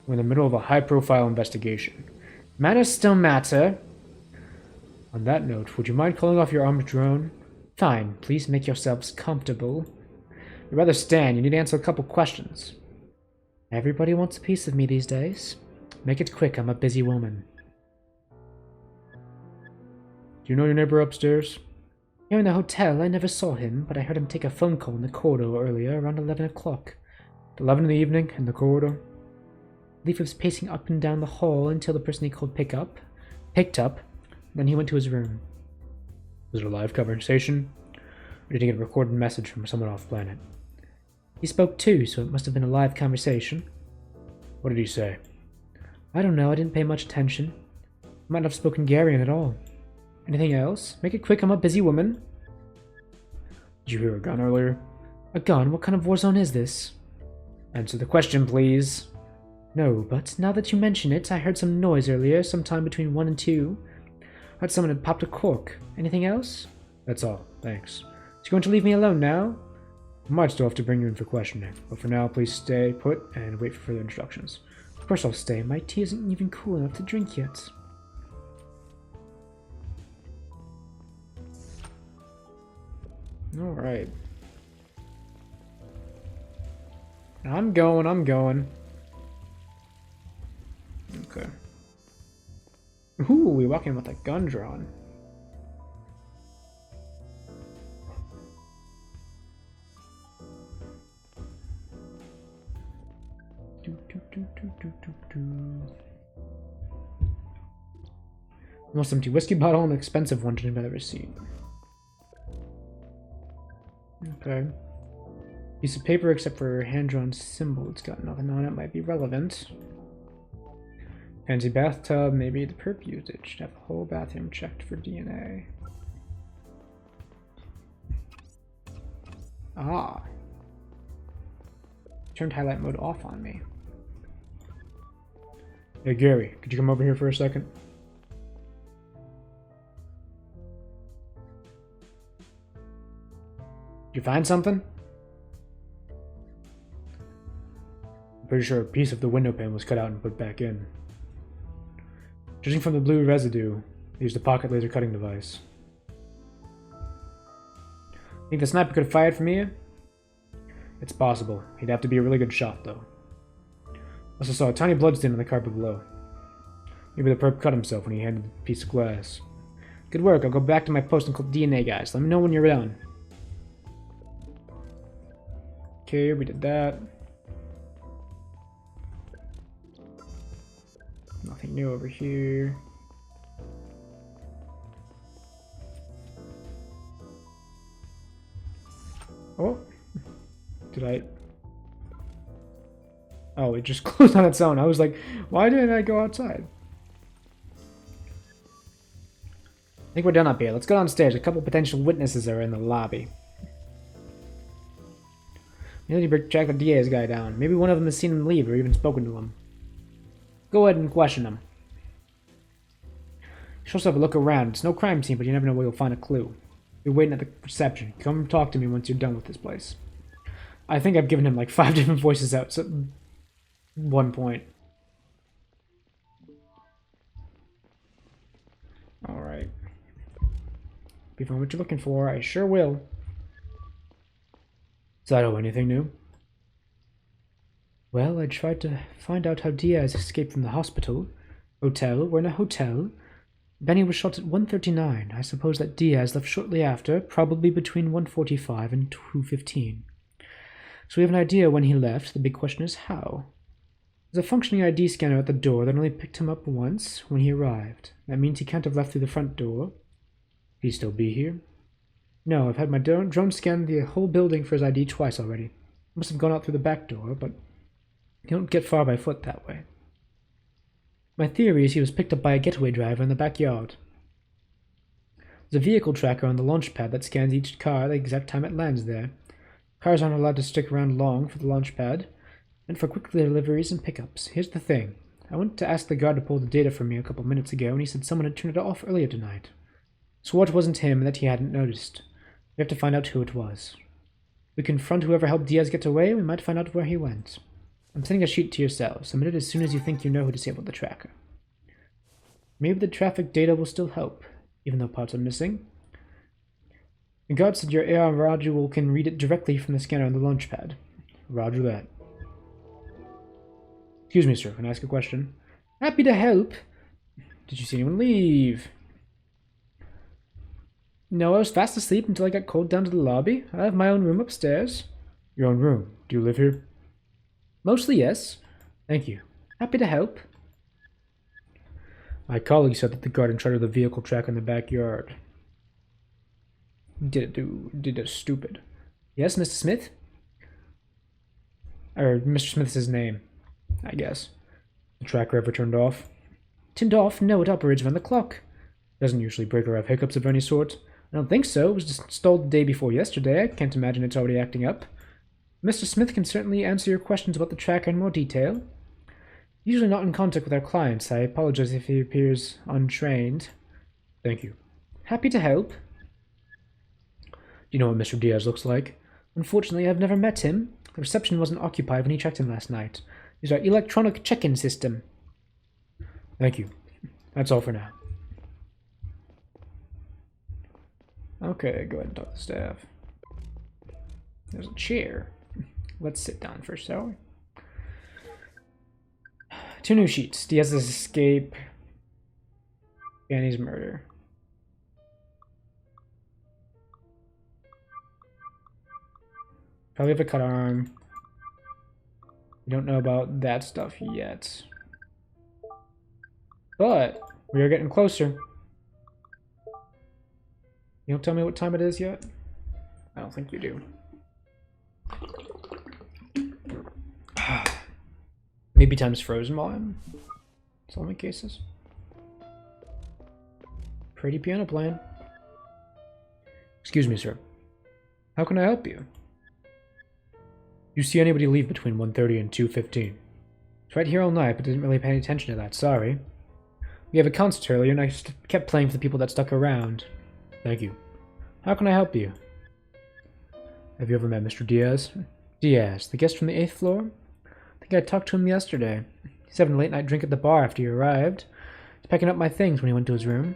We're in the middle of a high-profile investigation.
Manners still matter.
On that note, would you mind calling off your armed drone?
Fine, please make yourselves comfortable. You'd rather stand, you need to answer a couple questions. Everybody wants a piece of me these days. Make it quick, I'm a busy woman.
Do you know your neighbor upstairs?
Here in the hotel, I never saw him, but I heard him take a phone call in the corridor earlier, around 11 o'clock.
At 11 in the evening, in the corridor?
I believe he was pacing up and down the hall until the person he called picked up, then he went to his room.
Was it a live conversation? Or did he get a recorded message from someone off-planet?
He spoke too, so it must have been a live conversation.
What did he say?
I don't know, I didn't pay much attention. He might not have spoken Garian at all. Anything else? Make it quick, I'm a busy woman.
Did you hear a gun earlier?
A gun? What kind of war zone is this?
Answer the question, please.
No, but now that you mention it, I heard some noise earlier, sometime between 1 and 2. Heard someone had popped a cork. Anything else?
That's all, thanks.
So you going to leave me alone now?
I might still have to bring you in for questioning, but for now, please stay put and wait for further instructions.
Of course I'll stay. My tea isn't even cool enough to drink yet.
Alright. I'm going. Okay. Ooh, we walk in with a gun drawn. Most empty whiskey bottle and expensive one judging by the receipt. Okay. Piece of paper except for a hand-drawn symbol. It's got nothing on it. Might be relevant. Fancy bathtub. Maybe the perp usage. Have the whole bathroom checked for DNA. Ah. Turned highlight mode off on me. Hey Gary, could you come over here for a second? Did you find something? I'm pretty sure a piece of the window pane was cut out and put back in. Judging from the blue residue, they used a pocket laser cutting device. Think the sniper could have fired from here? It's possible. He'd have to be a really good shot, though. Also saw a tiny bloodstain on the carpet below. Maybe the perp cut himself when he handed the piece of glass. Good work. I'll go back to my post and call DNA guys. Let me know when you're done. Okay, we did that. Nothing new over here. Oh. Did I... Oh, it just closed on its own. I was like, why didn't I go outside? I think we're done up here. Let's go downstairs. A couple potential witnesses are in the lobby. We need to track the DA's guy down. Maybe one of them has seen him leave or even spoken to him. Go ahead and question him. You should also have a look around. It's no crime scene, but you never know where you'll find a clue. You're waiting at the reception. Come talk to me once you're done with this place. I think I've given him like 5 different voices out at one point. Alright. Be from what you're looking for. I sure will. Sato, anything new?
Well, I tried to find out how Diaz escaped from the hospital. Hotel? We're in a hotel. Benny was shot at 1:39. I suppose that Diaz left shortly after, probably between 1:45 and 2:15. So we have an idea when he left. The big question is how. There's a functioning ID scanner at the door that only picked him up once when he arrived. That means he can't have left through the front door. He still be here? No, I've had my drone scan the whole building for his ID twice already. Must have gone out through the back door, but you don't get far by foot that way. My theory is he was picked up by a getaway driver in the backyard. There's a vehicle tracker on the launch pad that scans each car at the exact time it lands there.
Cars aren't allowed to stick around long for the launch pad, and for quick deliveries and pickups. Here's the thing. I went to ask the guard to pull the data from me a couple minutes ago, and he said someone had turned it off earlier tonight. Swore it wasn't him and that he hadn't noticed. We have to find out who it was. If we confront whoever helped Diaz get away, we might find out where he went. I'm sending a sheet to your cell. Submit it as soon as you think you know who disabled the tracker. Maybe the traffic data will still help, even though parts are missing. The guard said your AR module can read it directly from the scanner on the launch pad. Roger that. Excuse me, sir. Can I ask a question? Happy to help. Did you see anyone leave? No, I was fast asleep until I got called down to the lobby. I have my own room upstairs. Your own room? Do you live here? Mostly, yes. Thank you. Happy to help. My colleague said that the guard in charge of the vehicle track in the backyard did it stupid. Yes, Mr. Smith? Or Mr. Smith's his name, I guess. The tracker ever turned off? Turned off? No, it operates around the clock. Doesn't usually break or have hiccups of any sort. I don't think so. It was just installed the day before yesterday. I can't imagine it's already acting up. Mr. Smith can certainly answer your questions about the tracker in more detail. Usually not in contact with our clients. I apologize if he appears untrained. Thank you. Happy to help. Do you know what Mr. Diaz looks like? Unfortunately, I've never met him. The reception wasn't occupied when he checked in last night. Use our electronic check-in system. Thank you. That's all for now. Okay, go ahead and talk to staff. There's a chair. Let's sit down first, shall we? 2 new sheets. Diaz's escape. Annie's murder. Probably have a cut arm. We don't know about that stuff yet. But we are getting closer. You don't tell me what time it is yet? I don't think you do. Maybe time's frozen while I'm in so many cases. Pretty piano playing. Excuse me, sir. How can I help you? You see anybody leave between 1:30 and 2:15? It's right here all night, but didn't really pay any attention to that, sorry. We have a concert earlier, and I kept playing for the people that stuck around. Thank you. How can I help you? Have you ever met Mr. Diaz? Diaz, the guest from the 8th floor? I think I talked to him yesterday. He's having a late-night drink at the bar after you arrived. He's packing up my things when he went to his room.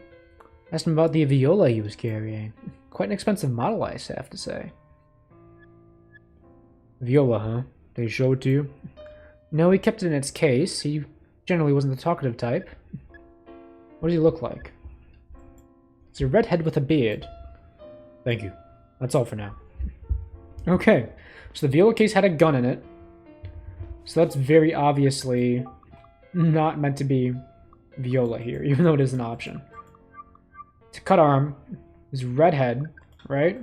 Asked him about the viola he was carrying. Quite an expensive model, I have to say. Viola, huh? Did he show it to you? No, he kept it in its case. He generally wasn't the talkative type. What does he look like? He's a redhead with a beard. Thank you. That's all for now. Okay, so the viola case had a gun in it. So that's very obviously not meant to be viola here, even though it is an option. It's a cut arm. He's a redhead, right?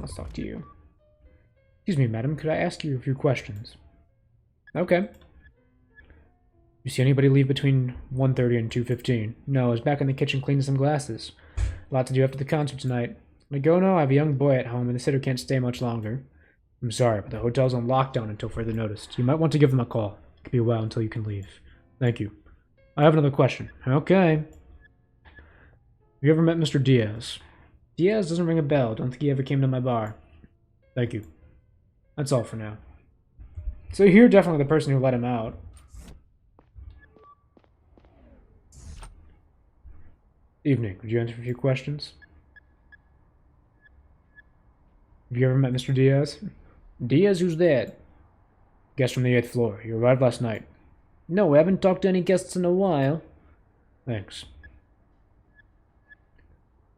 Let's talk to you. Excuse me, madam, could I ask you a few questions? Okay. You see anybody leave between 1:30 and 2:15? No, I was back in the kitchen cleaning some glasses. A lot to do after the concert tonight. When I go now, I have a young boy at home, and the sitter can't stay much longer. I'm sorry, but the hotel's on lockdown until further notice. You might want to give them a call. It could be a while until you can leave. Thank you. I have another question. Okay. Have you ever met Mr. Diaz? Diaz doesn't ring a bell. Don't think he ever came to my bar. Thank you. That's all for now. So you're definitely the person who let him out. Evening. Could you answer a few questions? Have you ever met Mr. Diaz? Diaz, who's that? Guest from the 8th floor. He arrived last night. No, we haven't talked to any guests in a while. Thanks.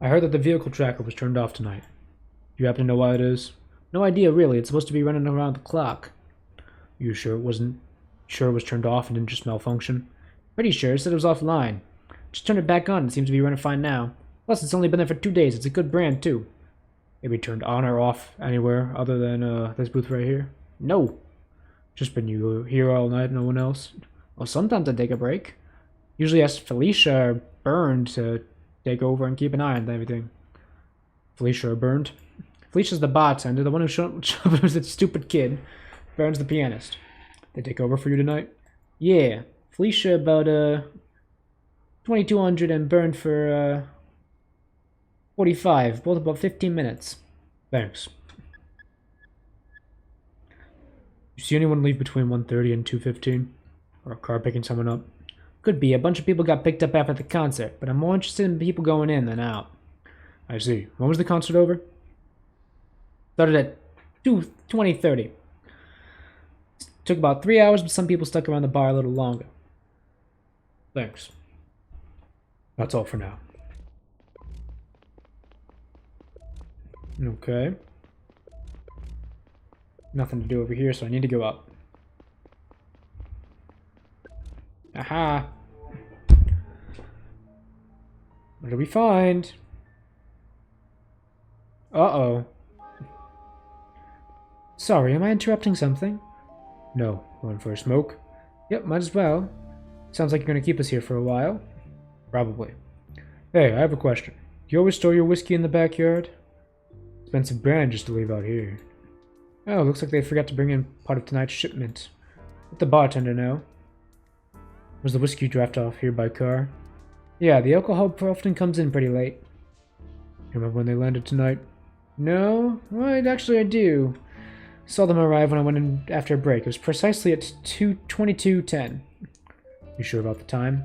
I heard that the vehicle tracker was turned off tonight. Do you happen to know why it is? No idea, really. It's supposed to be running around the clock. You sure it was turned off and didn't just malfunction? Pretty sure. It said it was offline. Just turned it back on. It seems to be running fine now. Plus, it's only been there for 2 days. It's a good brand, too. Maybe turned on or off anywhere other than this booth right here? No. Just been you here all night, no one else? Well, sometimes I take a break.
Usually ask Felicia or Burned to take over and keep an eye on everything. Felicia or Burned? Felicia's the bartender, the one who showed up was that stupid kid. Burn's the pianist. They take over for you tonight? Yeah. Felicia about 2200 and Burn for 45, both about 15 minutes.
Thanks. You see anyone leave between 1:30 and 2:15? Or a car picking someone up?
Could be. A bunch of people got picked up after the concert, but I'm more interested in people going in than out.
I see. When was the concert over?
Started at 20:30. Took about 3 hours, but some people stuck around the bar a little longer.
Thanks. That's all for now.
Okay. Nothing to do over here, so I need to go up. Aha! What do we find? Uh-oh. Sorry, am I interrupting something?
No. Going for a smoke?
Yep, might as well. Sounds like you're gonna keep us here for a while.
Probably. Hey, I have a question. Do you always store your whiskey in the backyard? Expensive brand just to leave out here.
Oh, looks like they forgot to bring in part of tonight's shipment. Let the bartender know.
Was the whiskey dropped off here by car?
Yeah, the alcohol often comes in pretty late.
You remember when they landed tonight?
No? Well, actually I do. Saw them arrive when I went in after a break. It was precisely at 22:10.
You sure about the time?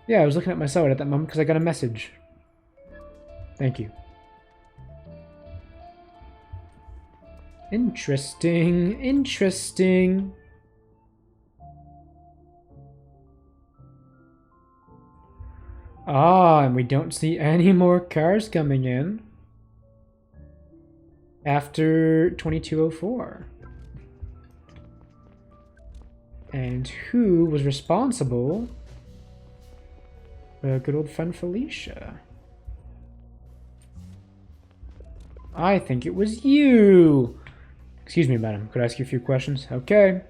Yeah, I was looking at my side at that moment because I got a message.
Thank you.
Interesting. Interesting. Ah, and we don't see any more cars coming in after 22:04. And who was responsible? Good old friend Felicia. I think it was you.
Excuse me, madam. Could I ask you a few questions?
Okay.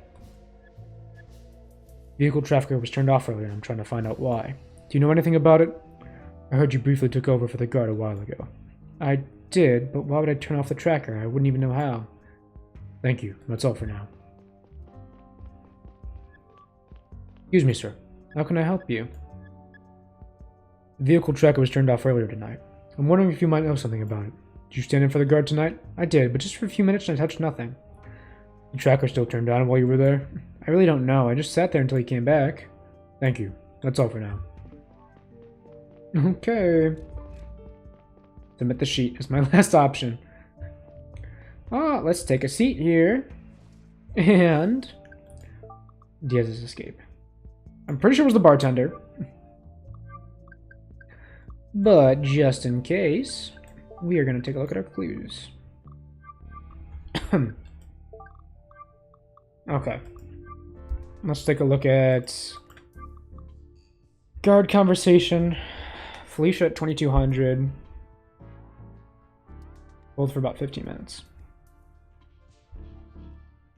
Vehicle trafficker was turned off earlier and I'm trying to find out why. Do you know anything about it? I heard you briefly took over for the guard a while ago.
I did, but why would I turn off the tracker? I wouldn't even know how.
Thank you. That's all for now.
Excuse me, sir. How can I help you?
The vehicle tracker was turned off earlier tonight. I'm wondering if you might know something about it. Did you stand in for the guard tonight?
I did, but just for a few minutes and I touched nothing.
The tracker still turned on while you were there?
I really don't know. I just sat there until he came back.
Thank you. That's all for now.
Okay. Submit the sheet is my last option. Ah, let's take a seat here. And Diaz's escape. I'm pretty sure it was the bartender. But just in case, we are going to take a look at our clues. Okay. Let's take a look at guard conversation. Felicia at 2200. Both for about 15 minutes.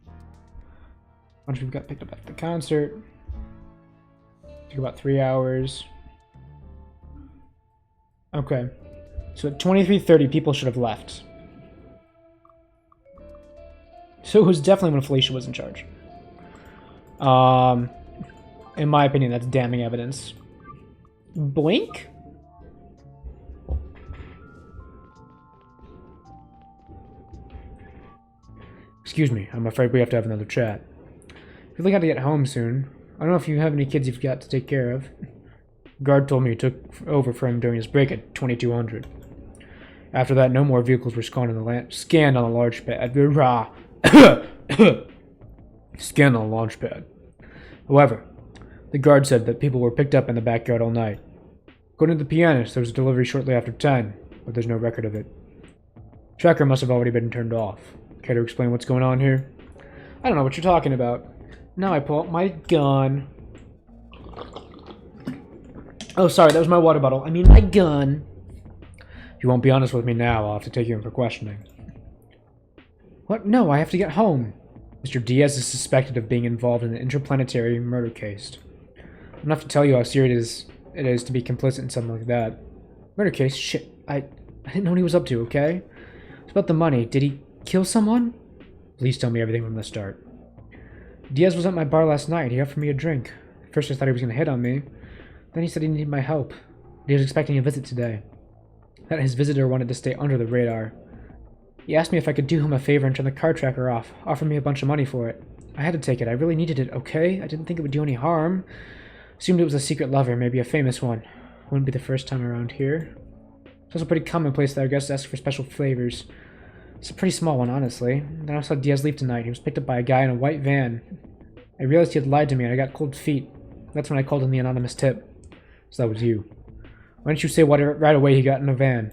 A bunch of people got picked up at the concert. Took about 3 hours. Okay. So at 23:30, people should have left. So it was definitely when Felicia was in charge. In my opinion, that's damning evidence. Blink?
Excuse me, I'm afraid we have to have another chat.
Really got to get home soon. I don't know if you have any kids you've got to take care of.
Guard told me you took over for him during his break at 2200. After that, no more vehicles were scanned on the launch pad. Scanned on the launch pad. However, the guard said that people were picked up in the backyard all night. According to the pianist, there was a delivery shortly after 10, but there's no record of it. Tracker must have already been turned off. Care to explain what's going on here?
I don't know what you're talking about. Now I pull out my gun. Oh, sorry, that was my water bottle. I mean my gun.
If you won't be honest with me now, I'll have to take you in for questioning.
What? No, I have to get home.
Mr. Diaz is suspected of being involved in an interplanetary murder case.
don't have to tell you how serious it is to be complicit in something like that. Murder case? Shit. I didn't know what he was up to, okay? It's about the money. Did he kill someone? Please tell me everything from the start. Diaz was at my bar last night. He offered me a drink. At first I thought he was going to hit on me. Then he said he needed my help. He was expecting a visit today. That his visitor wanted to stay under the radar. He asked me if I could do him a favor and turn the car tracker off. Offered me a bunch of money for it. I had to take it. I really needed it, okay? I didn't think it would do any harm. Assumed it was a secret lover, maybe a famous one. Wouldn't be the first time around here. It's also pretty commonplace that our guests ask for special flavors. It's a pretty small one, honestly. Then I saw Diaz leave tonight. He was picked up by a guy in a white van. I realized he had lied to me and I got cold feet. That's when I called in the anonymous tip. So that was you. Why didn't you say what right away he got in a van?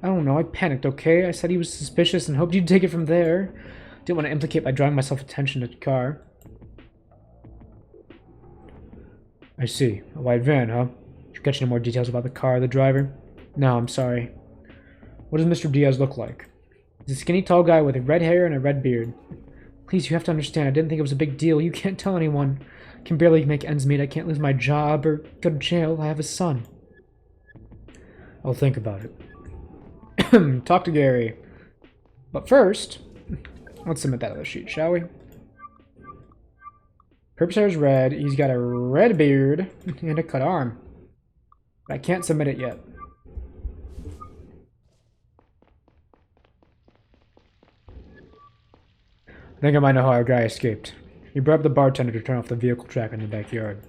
I don't know, I panicked, okay? I said he was suspicious and hoped you'd take it from there. Didn't want to implicate by drawing myself attention to the car. I see. A white van, huh? Did you catch any more details about the car or the driver? No, I'm sorry. What does Mr. Diaz look like? He's a skinny, tall guy with red hair and a red beard. Please, you have to understand, I didn't think it was a big deal. You can't tell anyone. I can barely make ends meet. I can't lose my job or go to jail. I have a son. I'll think about it. Talk to Gary. But first, let's submit that other sheet, shall we? Purpose hair is red. He's got a red beard and a cut arm. I can't submit it yet. I think I might know how our guy escaped. He brought up the bartender to turn off the vehicle track in the backyard.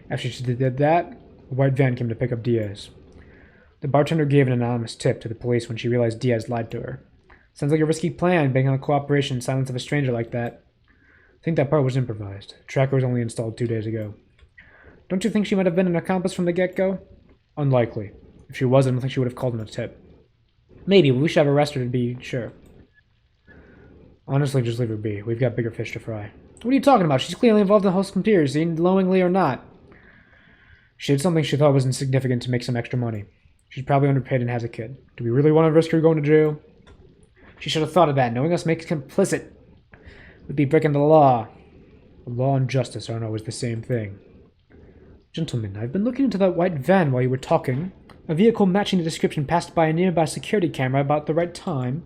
After she did that, a white van came to pick up Diaz. The bartender gave an anonymous tip to the police when she realized Diaz lied to her. Sounds like a risky plan, banking on the cooperation and silence of a stranger like that. I think that part was improvised. The tracker was only installed 2 days ago. Don't you think she might have been an accomplice from the get-go? Unlikely. If she was, I don't think she would have called in a tip. Maybe, but we should have arrested her to be sure. Honestly, just leave her be. We've got bigger fish to fry. What are you talking about? She's clearly involved in the whole conspiracy, knowingly or not. She did something she thought was insignificant to make some extra money. She's probably underpaid and has a kid. Do we really want to risk her going to jail? She should have thought of that. Knowing us makes complicit. Would be breaking the law. Law and justice aren't always the same thing. Gentlemen, I've been looking into that white van while you were talking. A vehicle matching the description passed by a nearby security camera about the right time.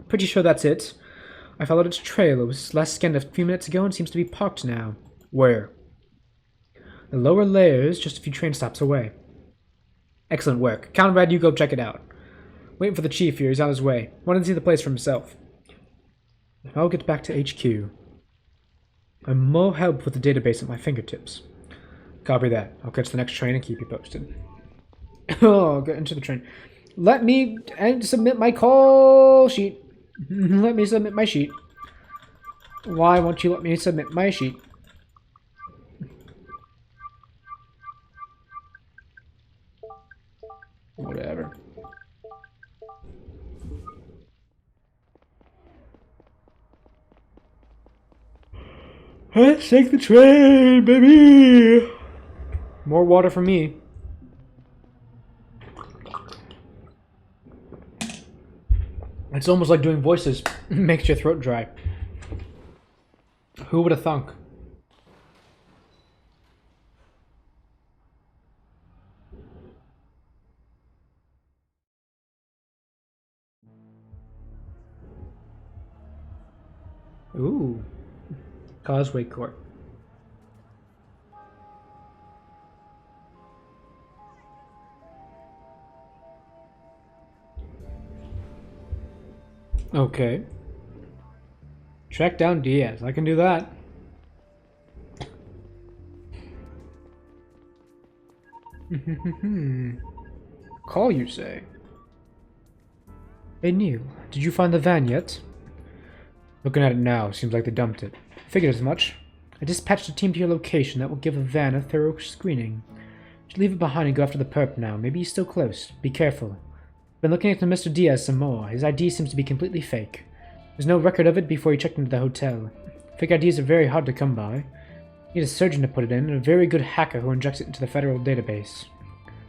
Pretty sure that's it. I followed its trail. It was last scanned a few minutes ago and seems to be parked now. Where? The lower layers, just a few train stops away. Excellent work. Conrad, you go check it out. Waiting for the chief here. He's on his way. Wanted to see the place for himself. I'll get back to HQ. I'm more help with the database at my fingertips. Copy that. I'll catch the next train and keep you posted. Oh, get into the train. Let me submit my call sheet. Let me submit my sheet. Why won't you let me submit my sheet? Whatever. Let's take the train, baby! More water for me. It's almost like doing voices. Makes your throat dry. Who would have thunk? Ooh. Causeway Court. Okay. Track down Diaz. I can do that. Call, you say? Hey, Neil. Did you find the van yet? Looking at it now, seems like they dumped it. Figured as much. I dispatched a team to your location that will give the van a thorough screening. Should leave it behind and go after the perp now. Maybe he's still close. Be careful. Been looking into Mr. Diaz some more. His ID seems to be completely fake. There's no record of it before he checked into the hotel. Fake IDs are very hard to come by. Need a surgeon to put it in, and a very good hacker who injects it into the federal database.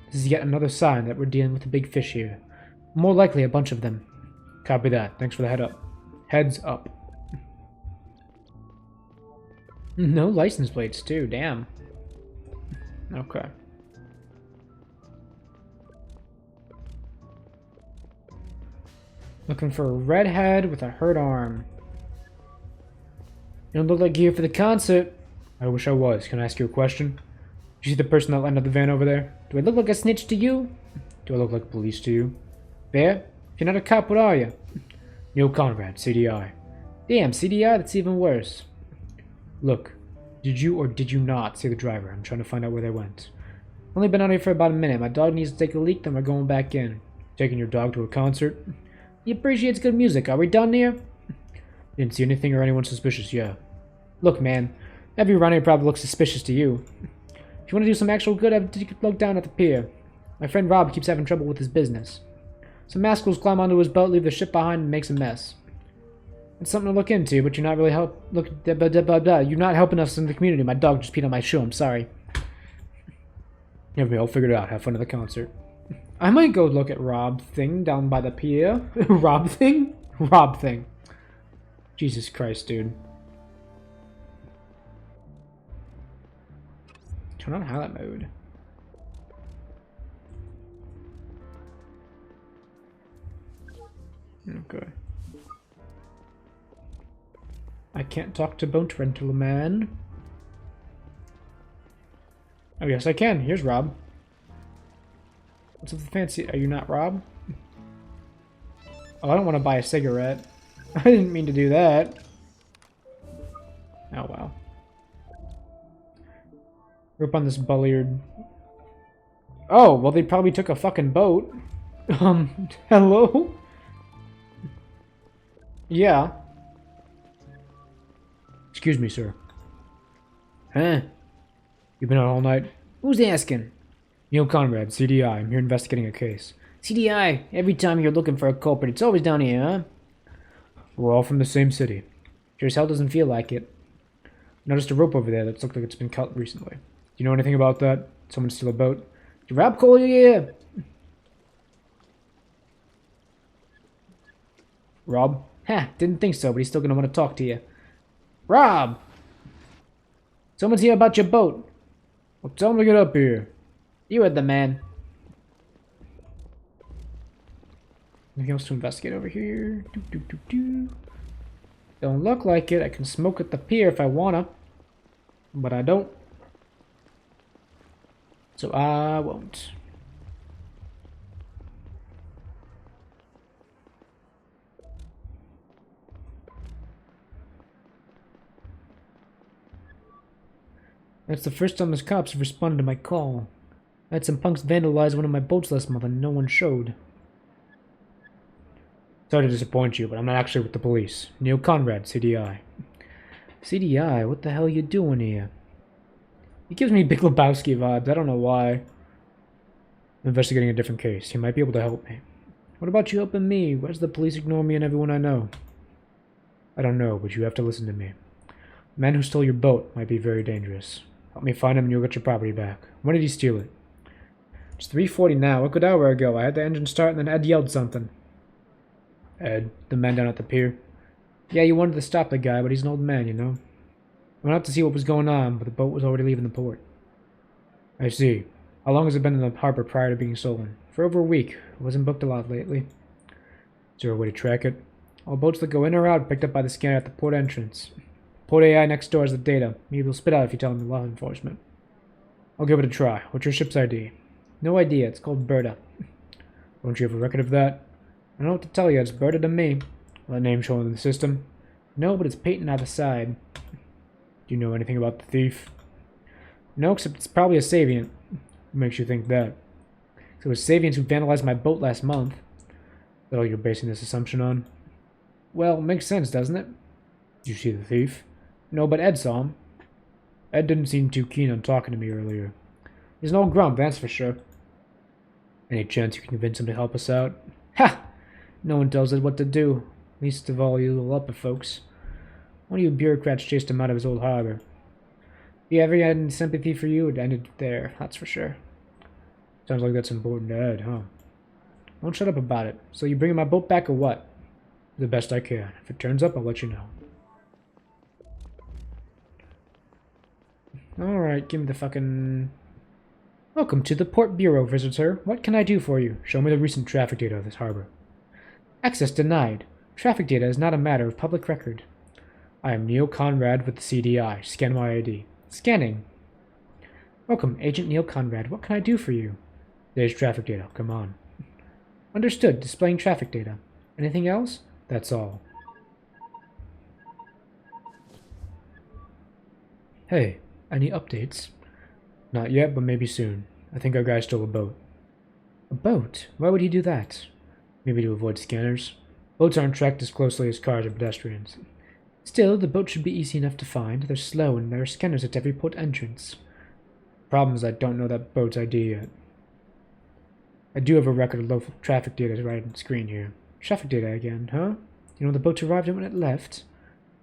This is yet another sign that we're dealing with a big fish here. More likely a bunch of them. Copy that. Thanks for the head up. Heads up. No license plates, too. Damn. Okay. Looking for a redhead with a hurt arm. You don't look like you're here for the concert. I wish I was. Can I ask you a question? Did you see the person that lined up the van over there? Do I look like a snitch to you? Do I look like police to you? There? If you're not a cop, what are you? Neil Conrad, CDI. Damn, CDI? That's even worse. Look, did you or did you not see the driver? I'm trying to find out where they went. Only been out here for about a minute. My dog needs to take a leak, then we're going back in. Taking your dog to a concert? He appreciates good music. Are we done here? Didn't see anything or anyone suspicious, yeah. Look, man. Every around here probably looks suspicious to you. If you want to do some actual good, I have to look down at the pier. My friend Rob keeps having trouble with his business. Some rascals climb onto his boat, leave their ship behind, and makes a mess. It's something to look into, but you're not really You're not helping us in the community. My dog just peed on my shoe. I'm sorry. Anyway, I'll figure it out. Have fun at the concert. I might go look at Rob thing down by the pier. Rob thing? Rob thing. Jesus Christ, dude. Turn on highlight mode. Okay. I can't talk to boat rental man. Oh yes I can. Here's Rob. What's up the fancy? Are you not Rob? Oh, I don't want to buy a cigarette. I didn't mean to do that. Oh wow. We're up on this bulliard. Oh, well they probably took a fucking boat. Hello? Yeah. Excuse me, sir. Huh? You been out all night? Who's asking? Neil Conrad, CDI. I'm here investigating a case. CDI, every time you're looking for a culprit, it's always down here, huh? We're all from the same city. Sure as hell doesn't feel like it. Noticed a rope over there that looks like it's been cut recently. Do you know anything about that? Someone steal a boat? Did Rob call you? Yeah. Rob? Ha, didn't think so, but he's still gonna want to talk to you. Rob! Someone's here about your boat.
Well, tell him to get up here.
You are the man. Anything else to investigate over here? Don't look like it. I can smoke at the pier if I wanna. But I don't. So I won't. That's the first time those cops have responded to my call. I had some punks vandalize one of my boats last month and no one showed.
Sorry to disappoint you, but I'm not actually with the police. Neil Conrad, CDI.
CDI? What the hell are you doing here? He gives me Big Lebowski vibes. I don't know why.
I'm investigating a different case. He might be able to help me.
What about you helping me? Why does the police ignore me and everyone I know?
I don't know, but you have to listen to me. The man who stole your boat might be very dangerous. Help me find him and you'll get your property back. When did he steal it?
It's 3:40 now. A good hour ago. I had the engine start and then Ed yelled something.
Ed, the man down at the pier?
Yeah, you wanted to stop the guy, but he's an old man, you know. I went out to see what was going on, but the boat was already leaving the port.
I see. How long has it been in the harbor prior to being stolen?
For over a week. It wasn't booked a lot lately.
Is there a way to track it?
All boats that go in or out are picked up by the scanner at the port entrance. Port AI next door has the data. Maybe he'll spit out if you tell him to law enforcement.
I'll give it a try. What's your ship's ID?
No idea. It's called Berta.
Don't you have a record of that?
I don't know what to tell you. It's Berta to me.
Will that name show in the system?
No, but it's patent either side.
Do you know anything about the thief?
No, except it's probably a Saviant.
What makes you think that?
So it was Saviants who vandalized my boat last month.
Is that all you're basing this assumption on?
Well, it makes sense, doesn't it?
Did you see the thief?
No, but Ed saw him.
Ed didn't seem too keen on talking to me earlier.
He's an old grump, that's for sure.
Any chance you can convince him to help us out?
Ha! No one tells Ed what to do. Least of all you little upper folks. One of you bureaucrats chased him out of his old harbor. If he ever had any sympathy for you, it ended there, that's for sure.
Sounds like that's important to Ed, huh?
Don't shut up about it. So you bringing my boat back or what?
The best I can. If it turns up, I'll let you know.
Alright, give me the fucking... Welcome to the Port Bureau, visitor. What can I do for you? Show me the recent traffic data of this harbor. Access denied. Traffic data is not a matter of public record. I am Neil Conrad with the CDI. Scan my ID. Scanning. Welcome, Agent Neil Conrad. What can I do for you? There's traffic data. Come on. Understood. Displaying traffic data. Anything else? That's all. Hey, any updates? Not yet, but maybe soon. I think our guy stole a boat. A boat? Why would he do that? Maybe to avoid scanners. Boats aren't tracked as closely as cars or pedestrians. Still, the boat should be easy enough to find. They're slow and there are scanners at every port entrance. Problem is I don't know that boat's ID yet. I do have a record of local traffic data right on the screen here. Traffic data again, huh? You know the boat arrived at when it left?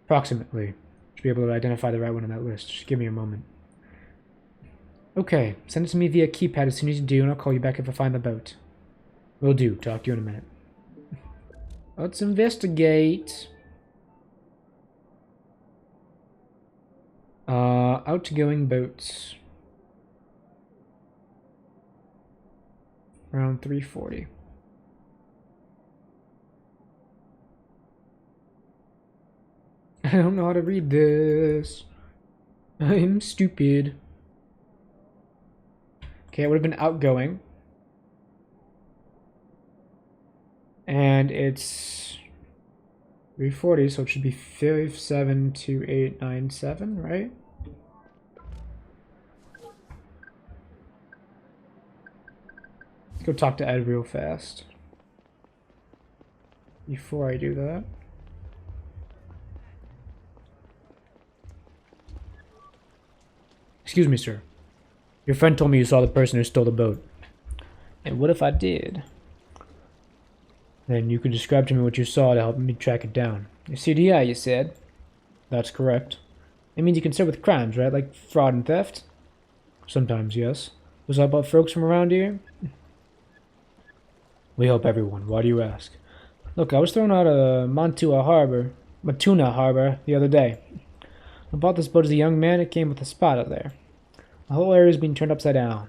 Approximately. Should be able to identify the right one on that list. Just give me a moment. Okay, send it to me via keypad as soon as you do, and I'll call you back if I find the boat. Will do. Talk to you in a minute. Let's investigate. Outgoing boats. Around 340. I don't know how to read this. I'm stupid. Okay, it would have been outgoing. And it's 340, so it should be 572897, right? Let's go talk to Ed real fast. Before I do that. Excuse me, sir. Your friend told me you saw the person who stole the boat. And what if I did? Then you could describe to me what you saw to help me track it down. Your CDI, you said? That's correct. It means you're concerned with crimes, right? Like fraud and theft? Sometimes, yes. Was that about folks from around here? We help everyone. Why do you ask? Look, I was thrown out of Matuna Harbor the other day. I bought this boat as a young man. It came with a spot out there. The whole area's been turned upside down.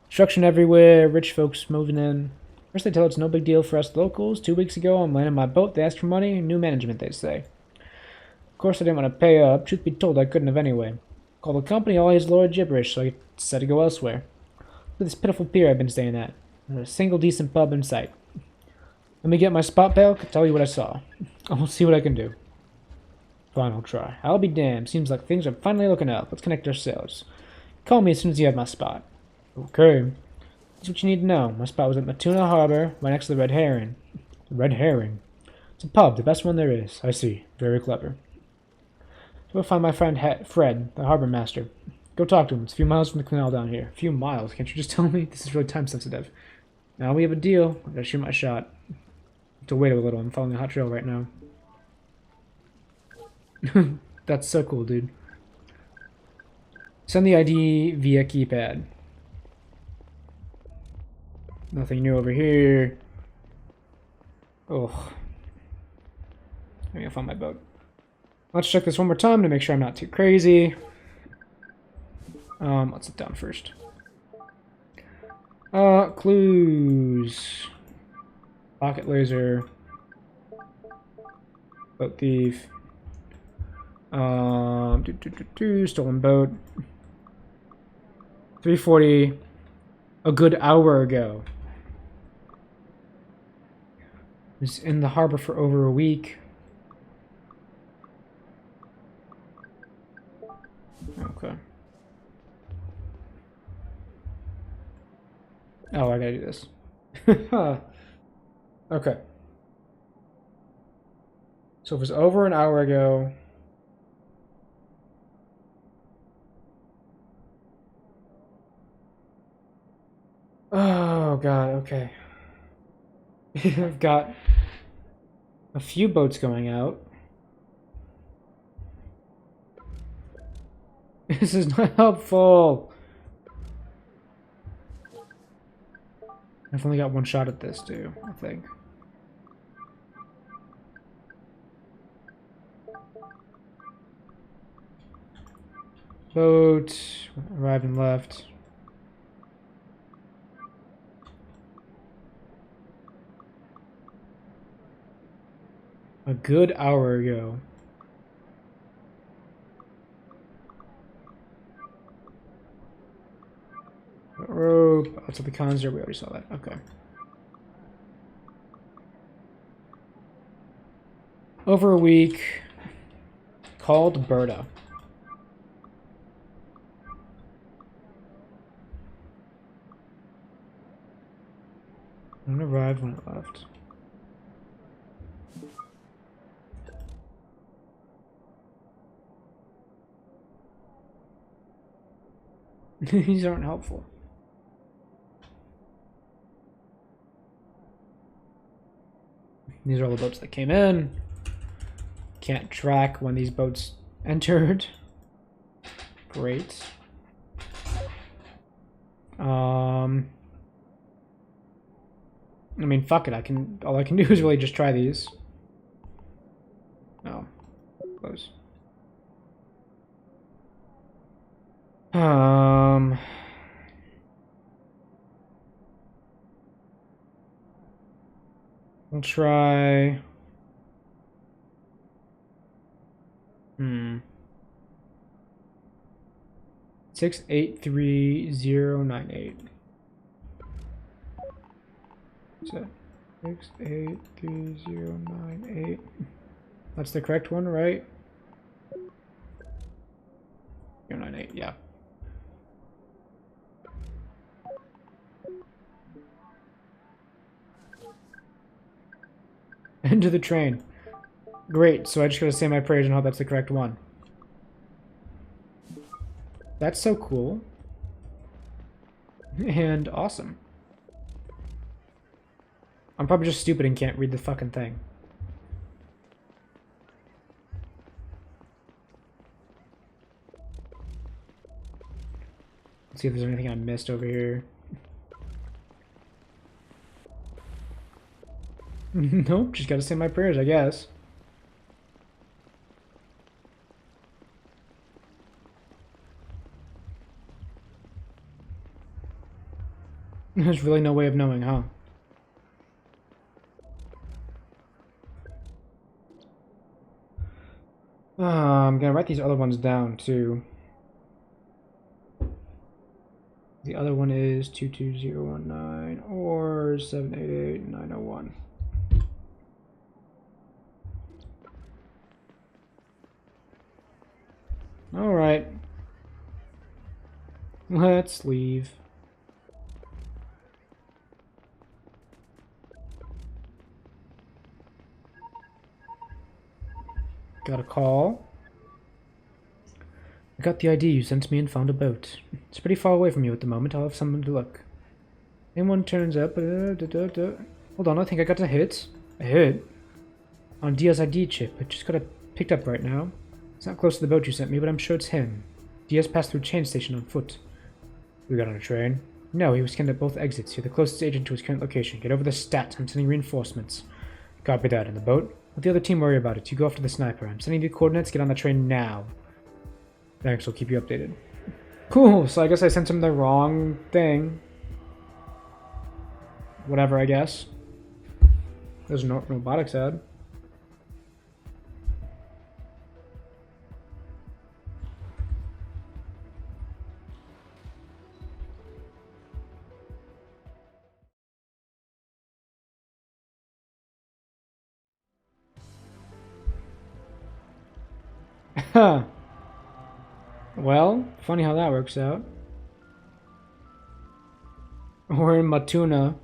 Construction everywhere, rich folks moving in. First they tell it's no big deal for us locals. 2 weeks ago, I'm landing my boat. They asked for money. New management, they say. Of course, I didn't want to pay up. Truth be told, I couldn't have anyway. Called the company, all his lower gibberish, so I decided to go elsewhere. Look at this pitiful pier I've been staying at. Not a single decent pub in sight. Let me get my spot, pal. I'll tell you what I saw. I'll see what I can do. Fine, I'll try. I'll be damned. Seems like things are finally looking up. Let's connect ourselves. Call me as soon as you have my spot. Okay. That's what you need to know. My spot was at Matuna Harbor, right next to the Red Heron. The Red Herring? It's a pub, the best one there is. I see. Very clever. Go find my friend Fred, the harbor master. Go talk to him. It's a few miles from the canal down here. A few miles? Can't you just tell me? This is really time sensitive. Now we have a deal. I gotta shoot my shot. I have to wait a little. I'm following a hot trail right now. That's so cool, dude. Send the ID via keypad. Nothing new over here. Oh. I'm gonna find my boat. Let's check this one more time to make sure I'm not too crazy. Let's sit down first. Clues. Pocket laser. Boat thief. Stolen boat. 340. A good hour ago. Was in the harbor for over a week. Okay. Oh, I gotta do this. Okay. So it was over an hour ago. Oh, God, okay. I've got a few boats going out. This is not helpful. I've only got one shot at this, too, I think.
Boat. Arrived and left. A good hour ago. Rope. Outside the concert. We already saw that. Okay. Over a week. Called Berta. When it arrived, when it left. These aren't helpful. These are all the boats that came in. Can't track when these boats entered. Great. I mean, fuck it. All I can do is really just try these. Oh, close. We'll try. 683098. What's that? 683098. That's the correct one, right? 098, yeah. Enter the train. Great, so I just gotta say my prayers and hope that's the correct one. That's so cool. And awesome. I'm probably just stupid and can't read the fucking thing. Let's see if there's anything I missed over here. Nope, just gotta say my prayers, I guess. There's really no way of knowing, huh? I'm gonna write these other ones down, too. The other one is 22019 or 788901. Alright. Let's leave. Got a call. I got the ID you sent me and found a boat. It's pretty far away from you at the moment. I'll have someone to look. Anyone turns up. Hold on, I think I got a hit. A hit? On Dia's ID chip. I just got it picked up right now. It's not close to the boat you sent me, but I'm sure it's him. Diaz passed through train station on foot. We got on a train? No, he was scanned at both exits. You're the closest agent to his current location. Get over the stat. I'm sending reinforcements. Copy that. In the boat? Let the other team worry about it. You go after the sniper. I'm sending you coordinates. Get on the train now. Thanks, I'll keep you updated. Cool, so I guess I sent him the wrong thing. Whatever, I guess. There's no robotics ad. Huh. Well, funny how that works out. We're in Matuna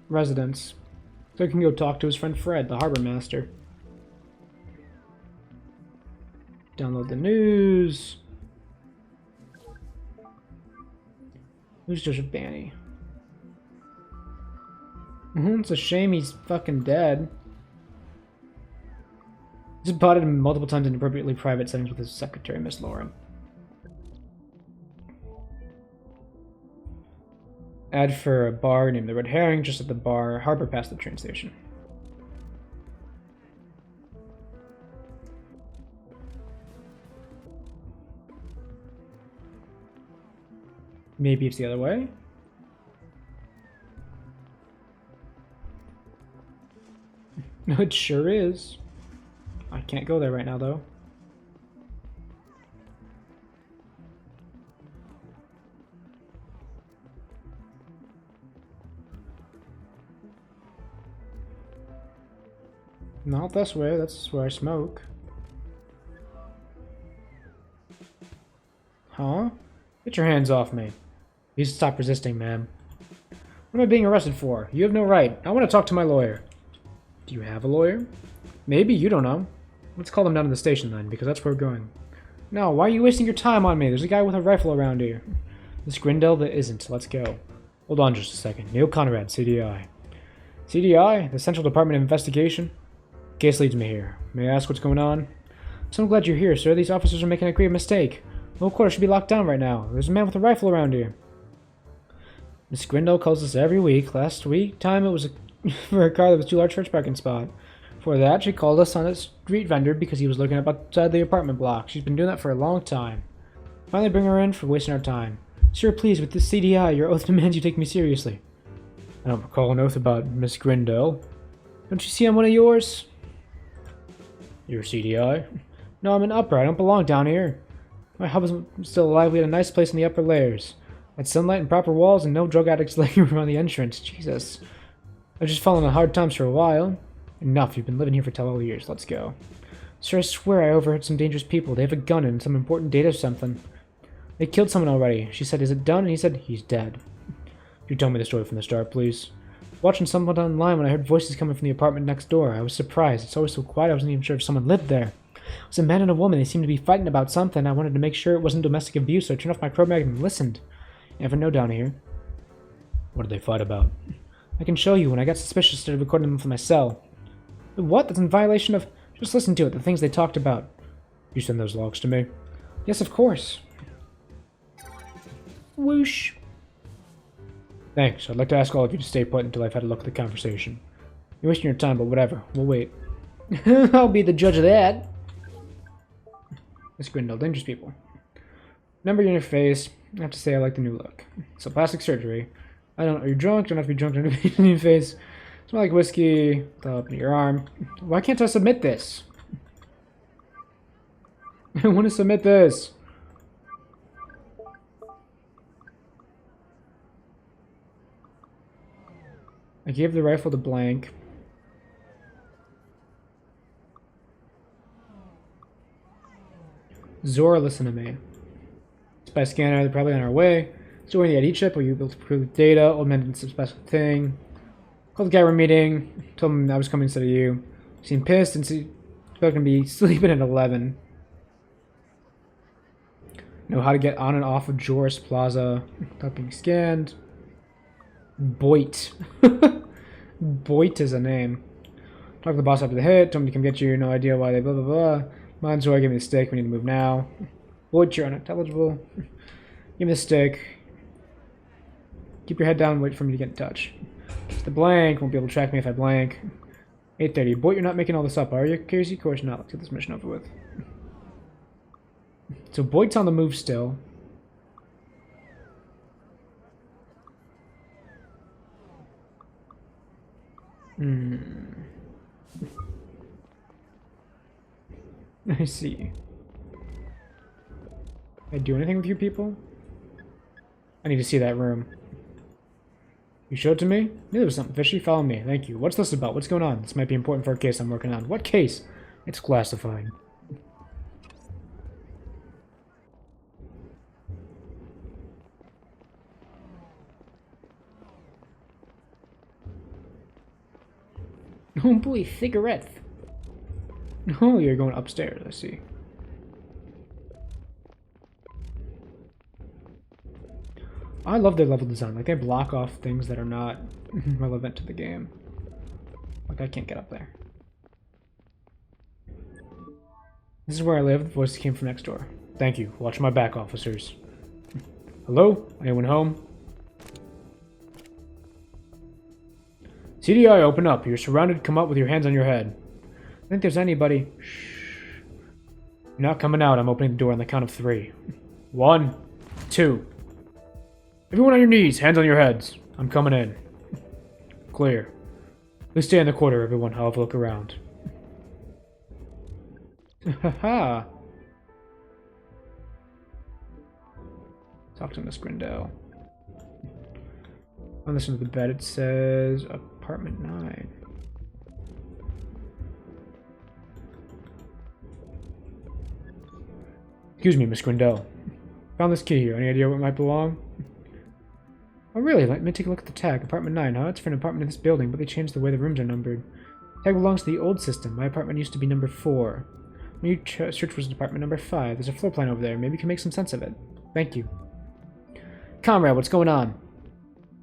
residence. So he can go talk to his friend Fred, the harbor master. Download the news. Who's Joseph Banny? It's a shame he's fucking dead. Just bought him multiple times in inappropriately private settings with his secretary, Miss Lauren. Ad for a bar named the Red Herring, just at the bar, harbor past the train station.
Maybe it's the other way? No, it sure is. I can't go there right now, though. Not this way, that's where I smoke. Huh? Get your hands off me. You stop resisting, ma'am. What am I being arrested for? You have no right. I want to talk to my lawyer. Do you have a lawyer? Maybe, you don't know. Let's call them down to the station then, because that's where we're going. No, why are you wasting your time on me? There's a guy with a rifle around here. Miss Grindel, there isn't. Let's go. Hold on just a second. Neil Conrad, CDI. CDI? The Central Department of Investigation? Case leads me here. May I ask what's going on? So I'm glad you're here, sir. These officers are making a grave mistake. The whole quarter should be locked down right now. There's a man with a rifle around here. Miss Grindel calls us every week. Last week time it was for a car that was too large for its parking spot. Before that, she called us on a street vendor because he was looking up outside the apartment block. She's been doing that for a long time. Finally bring her in for wasting our time. Sir, please, with this CDI, your oath demands you take me seriously. I don't recall an oath about Miss Grindel. Don't you see I'm one of yours? You're CDI? No, I'm an upper. I don't belong down here. My husband was still alive. We had a nice place in the upper layers. Had sunlight and proper walls and no drug addicts laying around the entrance. Jesus. I've just fallen on hard times for a while. Enough. You've been living here for 12 years. Let's go. Sir, I swear I overheard some dangerous people. They have a gun and some important data or something. They killed someone already. She said, is it done? And he said, he's dead. You tell me the story from the start, please. Watching someone online when I heard voices coming from the apartment next door. I was surprised. It's always so quiet. I wasn't even sure if someone lived there. It was a man and a woman. They seemed to be fighting about something. I wanted to make sure it wasn't domestic abuse, so I turned off my chromag and listened. You never know down here. What did they fight about? I can show you. When I got suspicious, I started recording them from my cell. What? That's in violation of... Just listen to it, the things they talked about. You send those logs to me? Yes, of course. Whoosh. Thanks. I'd like to ask all of you to stay put until I've had a look at the conversation. You're wasting your time, but whatever. We'll wait. I'll be the judge of that. Miss Grindel, dangerous people. Number in your face. I have to say I like the new look. So plastic surgery. I don't know. Are you drunk? Don't have to be drunk to be in your face. Smell like whiskey. Up in your arm. Why can't I submit this? I want to submit this. I gave the rifle to blank. Zora, listen to me. Spy scanner, they're probably on our way. Storing the ID chip, will you be able to prove data? Old man did some special thing. Called the guy we're meeting. Told him I was coming instead of you. Seemed pissed and he's going to be sleeping at 11. Know how to get on and off of Joris Plaza without being scanned. Boit. Boit is a name. Talk to the boss after the hit. Told him to come get you. No idea why they blah blah blah. Mine's why give me the stick. We need to move now. Boit, you're unintelligible. Give me the stick. Keep your head down and wait for me to get in touch. The blank won't be able to track me if I blank. 8:30. Boit, you're not making all this up, are you? Casey? Of course not. Let's get this mission over with. So Boit's on the move still. I see. I do anything with you people? I need to see that room. You showed it to me? Knew there was something fishy. Follow me. Thank you. What's this about? What's going on? This might be important for a case I'm working on. What case? It's classified. Oh boy, cigarette. Oh, you're going upstairs, I see. I love their level design. Like, they block off things that are not relevant to the game. Like, I can't get up there. This is where I live. The voice came from next door. Thank you. Watch my back, officers. Hello? Anyone home? CDI, open up. You're surrounded. Come up with your hands on your head. I think there's anybody. Shh. You're not coming out. I'm opening the door on the count of 3. 1, 2.
Everyone on your knees, hands on your heads. I'm coming in. Clear. Please stay in the corner, everyone. I'll have a look around. Haha. Talk to Miss Grindel. On this end of the bed, it says apartment 9. Excuse me, Miss Grindel. Found this key here. Any idea where it might belong? Oh, really? Let me take a look at the tag. Apartment 9, huh? It's for an apartment in this building, but they changed the way the rooms are numbered. The tag belongs to the old system. My apartment used to be number 4. When you search was apartment number 5. There's a floor plan over there. Maybe you can make some sense of it. Thank you. Conrad, what's going on?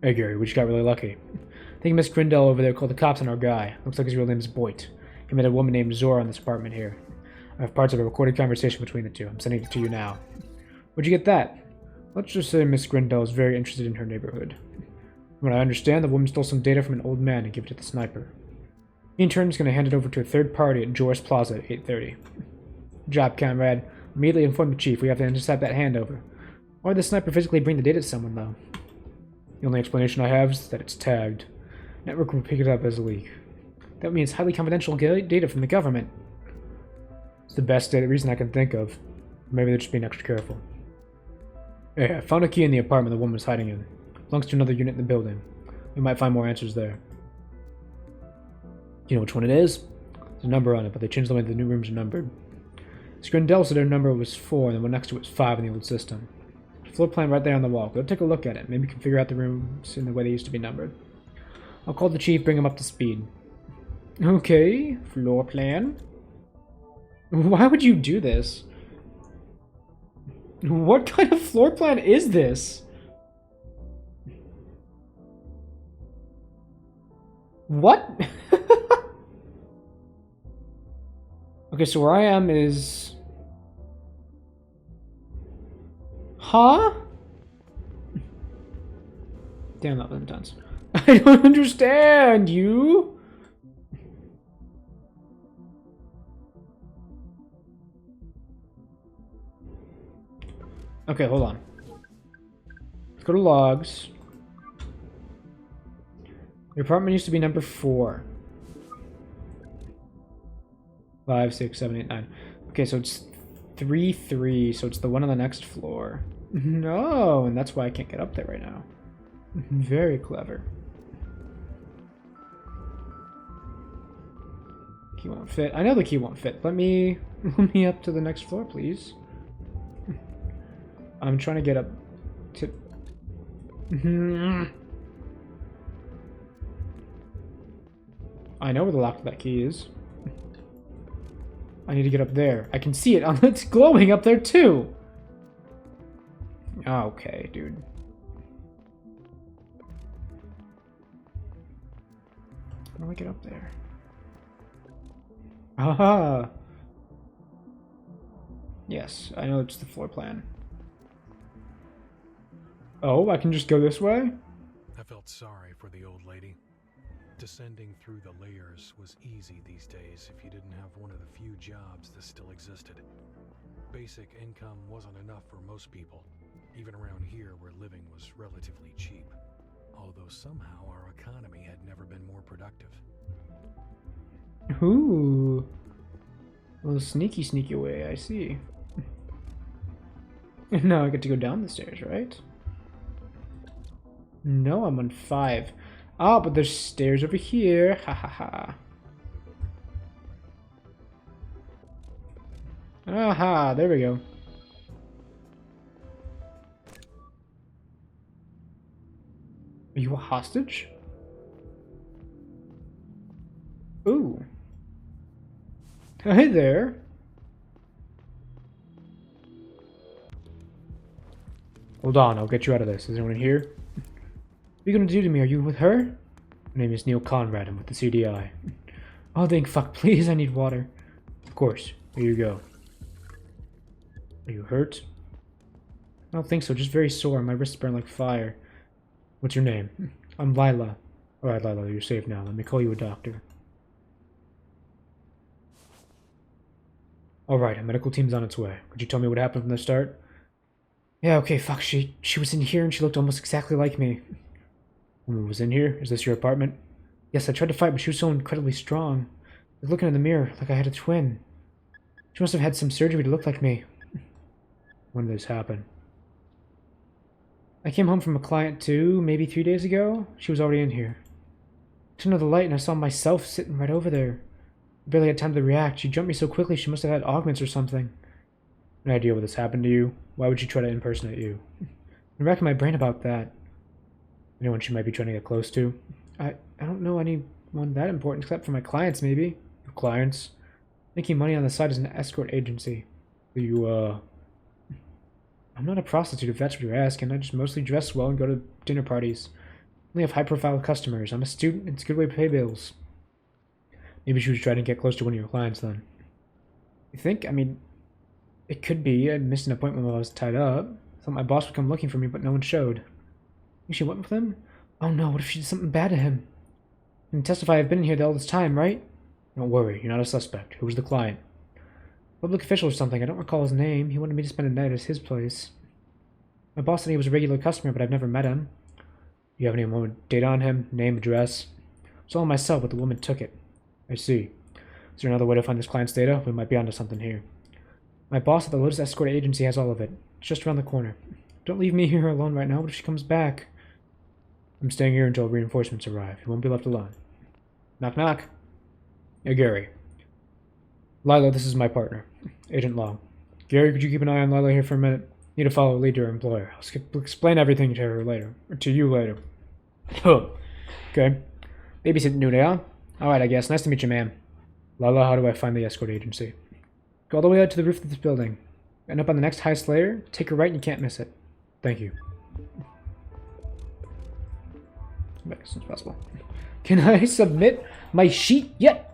Hey, Gary, we just got really lucky. I think Miss Grindel over there called the cops on our guy. Looks like his real name is Boyd. He met a woman named Zora in this apartment here. I have parts of a recorded conversation between the two. I'm sending it to you now. Where'd you get that? Let's just say Miss Grindel is very interested in her neighborhood. From what I understand, the woman stole some data from an old man and gave it to the sniper. He in turn is going to hand it over to a third party at Joris Plaza at 8:30. Good job, Conrad. Immediately inform the chief. We have to intercept that handover. Why would the sniper physically bring the data to someone, though? The only explanation I have is that it's tagged. Network will pick it up as a leak. That means highly confidential data from the government. It's the best reason I can think of. Maybe they're just being extra careful. Hey, I found a key in the apartment the woman was hiding in. Belongs to another unit in the building. We might find more answers there. You know which one it is? There's a number on it, but they changed the way the new rooms are numbered. Grindel said their number was 4, and the one next to it was 5 in the old system. There's a floor plan right there on the wall. Go take a look at it. Maybe you can figure out the rooms in the way they used to be numbered. I'll call the chief, bring him up to speed. Okay, floor plan. Why would you do this? What kind of floor plan is this? What? Okay, so where I am is... Huh? Damn, that was intense. I don't understand, you? Okay, hold on. Let's go to logs. Your apartment used to be number 4. 5, 6, 7, 8, 9. Okay, so it's 3, 3, so it's the one on the next floor. No, and that's why I can't get up there right now. Very clever. Key won't fit. I know the key won't fit. Let me up to the next floor, please. I'm trying to get up to... I know where the lock to that key is. I need to get up there. I can see it. It's glowing up there, too. Okay, dude. How do I get up there? Aha! Yes, I know it's the floor plan. Oh, I can just go this way?
I felt sorry for the old lady. Descending through the layers was easy these days if you didn't have one of the few jobs that still existed. Basic income wasn't enough for most people, even around here where living was relatively cheap. Although somehow our economy had never been more productive.
Ooh. A little sneaky, sneaky way, I see. Now I get to go down the stairs, right? No, I'm on 5. Ah, but there's stairs over here. Ha ha ha. Aha, there we go. Are you a hostage? Ooh. Hey there. Hold on, I'll get you out of this. Is anyone in here? What are you gonna do to me? Are you with her? My name is Neil Conrad. I'm with the CDI. Oh, thank fuck. Please, I need water. Of course. Here you go. Are you hurt? I don't think so. Just very sore. My wrists burn like fire. What's your name? I'm Lila. Alright, Lila, you're safe now. Let me call you a doctor. Alright, a medical team's on its way. Could you tell me what happened from the start? Yeah, okay, fuck, she was in here and she looked almost exactly like me. Woman was in here? Is this your apartment? Yes, I tried to fight, but she was so incredibly strong. I was looking in the mirror, like I had a twin. She must have had some surgery to look like me. When did this happen? I came home from a client too, maybe 3 days ago. She was already in here. I turned on the light and I saw myself sitting right over there. I barely had time to react. She jumped me so quickly she must have had augments or something. No idea what this happened to you. Why would she try to impersonate you? I'm racking my brain about that. Anyone she might be trying to get close to? I don't know anyone that important except for my clients, maybe. Your clients? Making money on the side as an escort agency. You, I'm not a prostitute if that's what you're asking. I just mostly dress well and go to dinner parties. I only have high-profile customers. I'm a student. It's a good way to pay bills. Maybe she was trying to get close to one of your clients then. You think? I mean, it could be. I missed an appointment while I was tied up. I thought my boss would come looking for me, but no one showed. Think she went with him? Oh no, what if she did something bad to him? You can testify I've been here all this time, right? Don't worry, you're not a suspect. Who was the client? Public official or something. I don't recall his name. He wanted me to spend a night at his place. My boss said he was a regular customer, but I've never met him. Do you have any more data on him? Name, address? It's all on my cell, but the woman took it. I see. Is there another way to find this client's data? We might be onto something here. My boss at the Lotus Escort Agency has all of it. It's just around the corner. Don't leave me here alone right now. What if she comes back? I'm staying here until reinforcements arrive. You won't be left alone. Knock, knock. Hey, Gary. Lila, this is my partner, Agent Long. Gary, could you keep an eye on Lila here for a minute? Need to follow a lead to her employer. I'll explain everything to her later. Or to you later. Okay. Babysit new day, huh? Alright, I guess. Nice to meet you, ma'am. Lila, how do I find the escort agency? Go all the way out to the roof of this building. End up on the next highest layer. Take a right and you can't miss it. Thank you. Back as soon as possible. Can I submit my sheet yet?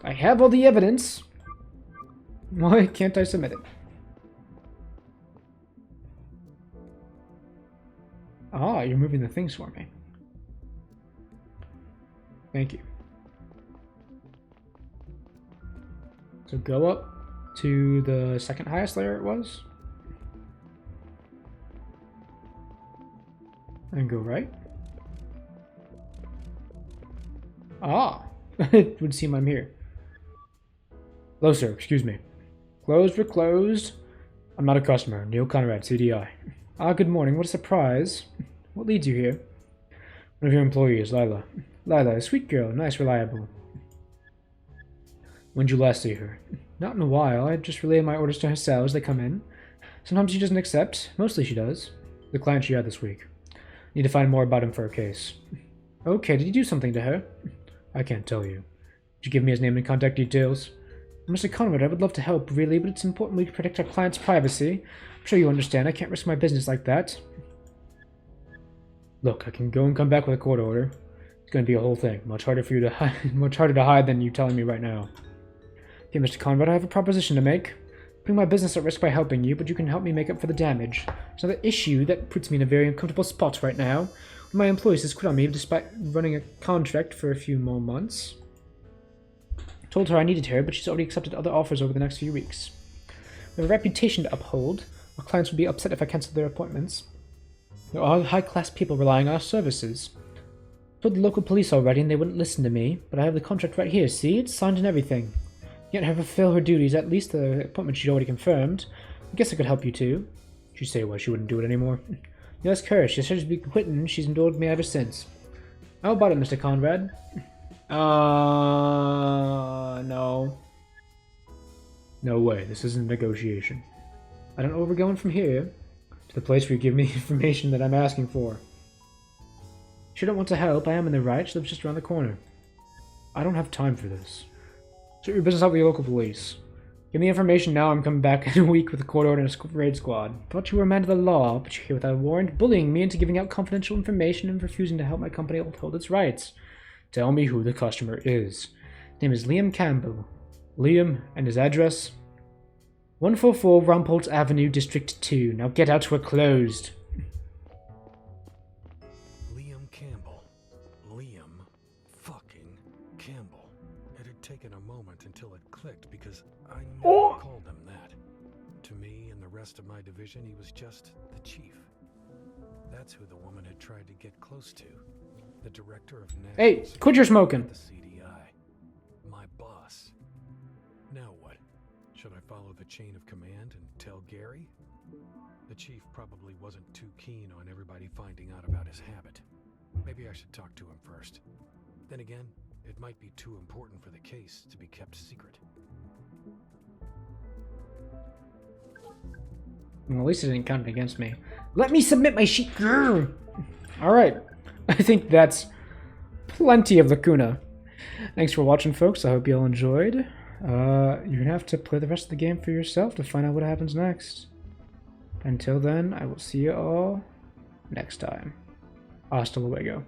I have all the evidence. Why can't I submit it? Ah, you're moving the things for me. Thank you. So go up to the second highest layer it was. And go right. Ah, it would seem I'm here. Hello, sir. Excuse me. Closed for closed. I'm not a customer. Neil Conrad, CDI. Ah, good morning. What a surprise. What leads you here? One of your employees, Lila. Lila, a sweet girl. Nice, reliable. When'd you last see her? Not in a while. I just relay my orders to her cell as they come in. Sometimes she doesn't accept. Mostly she does. The client she had this week. Need to find more about him for a case. Okay, did you do something to her? I can't tell you. Did you give me his name and contact details? Mr. Conrad, I would love to help, really, but it's important we protect our client's privacy. I'm sure you understand. I can't risk my business like that. Look, I can go and come back with a court order. It's going to be a whole thing. Much harder for you to hide, much harder to hide than you telling me right now. Okay, Mr. Conrad, I have a proposition to make. Putting my business at risk by helping you, but you can help me make up for the damage. It's another issue that puts me in a very uncomfortable spot right now. My employees has quit on me despite running a contract for a few more months. Told her I needed her, but she's already accepted other offers over the next few weeks. We have a reputation to uphold. Our clients would be upset if I canceled their appointments. There are high-class people relying on our services. Told the local police already and they wouldn't listen to me, but I have the contract right here, see? It's signed and everything. Yet her fulfill her duties, at least the appointment she'd already confirmed. I guess I could help you too. Did she say why she wouldn't do it anymore? You ask her. She said she'd be quitting and she's indulged me ever since. How about it, Mr. Conrad? No. No way. This isn't a negotiation. I don't know where we're going from here. To the place where you give me information that I'm asking for. She don't want to help. I am in the right. She lives just around the corner. I don't have time for this. Sort your business out with your local police. Give me information now. I'm coming back in a week with a court order and a raid squad. Thought you were a man of the law, but you're here without a warrant, bullying me into giving out confidential information and refusing to help my company uphold its rights. Tell me who the customer is. His name is Liam Campbell. Liam, and his address? 144 Rumpholtz Avenue, District 2. Now get out, we're closed.
Liam Campbell. Liam fucking Campbell. It had taken a moment until it clicked because I never called him that. To me and the rest of my division, he was just the chief. That's who the woman had tried to get close to. The director of national
Hey, quit your
security
smoking.
at the CDI. My boss. Now what? Should I follow the chain of command and tell Gary? The chief probably wasn't too keen on everybody finding out about his habit. Maybe I should talk to him first. Then again, it might be too important for the case to be kept secret.
Well, at least it didn't count it against me. Let me submit my sheet. Alright. I think that's plenty of Lacuna. Thanks for watching, folks. I hope you all enjoyed. You're going to have to play the rest of the game for yourself to find out what happens next. Until then, I will see you all next time. Hasta luego.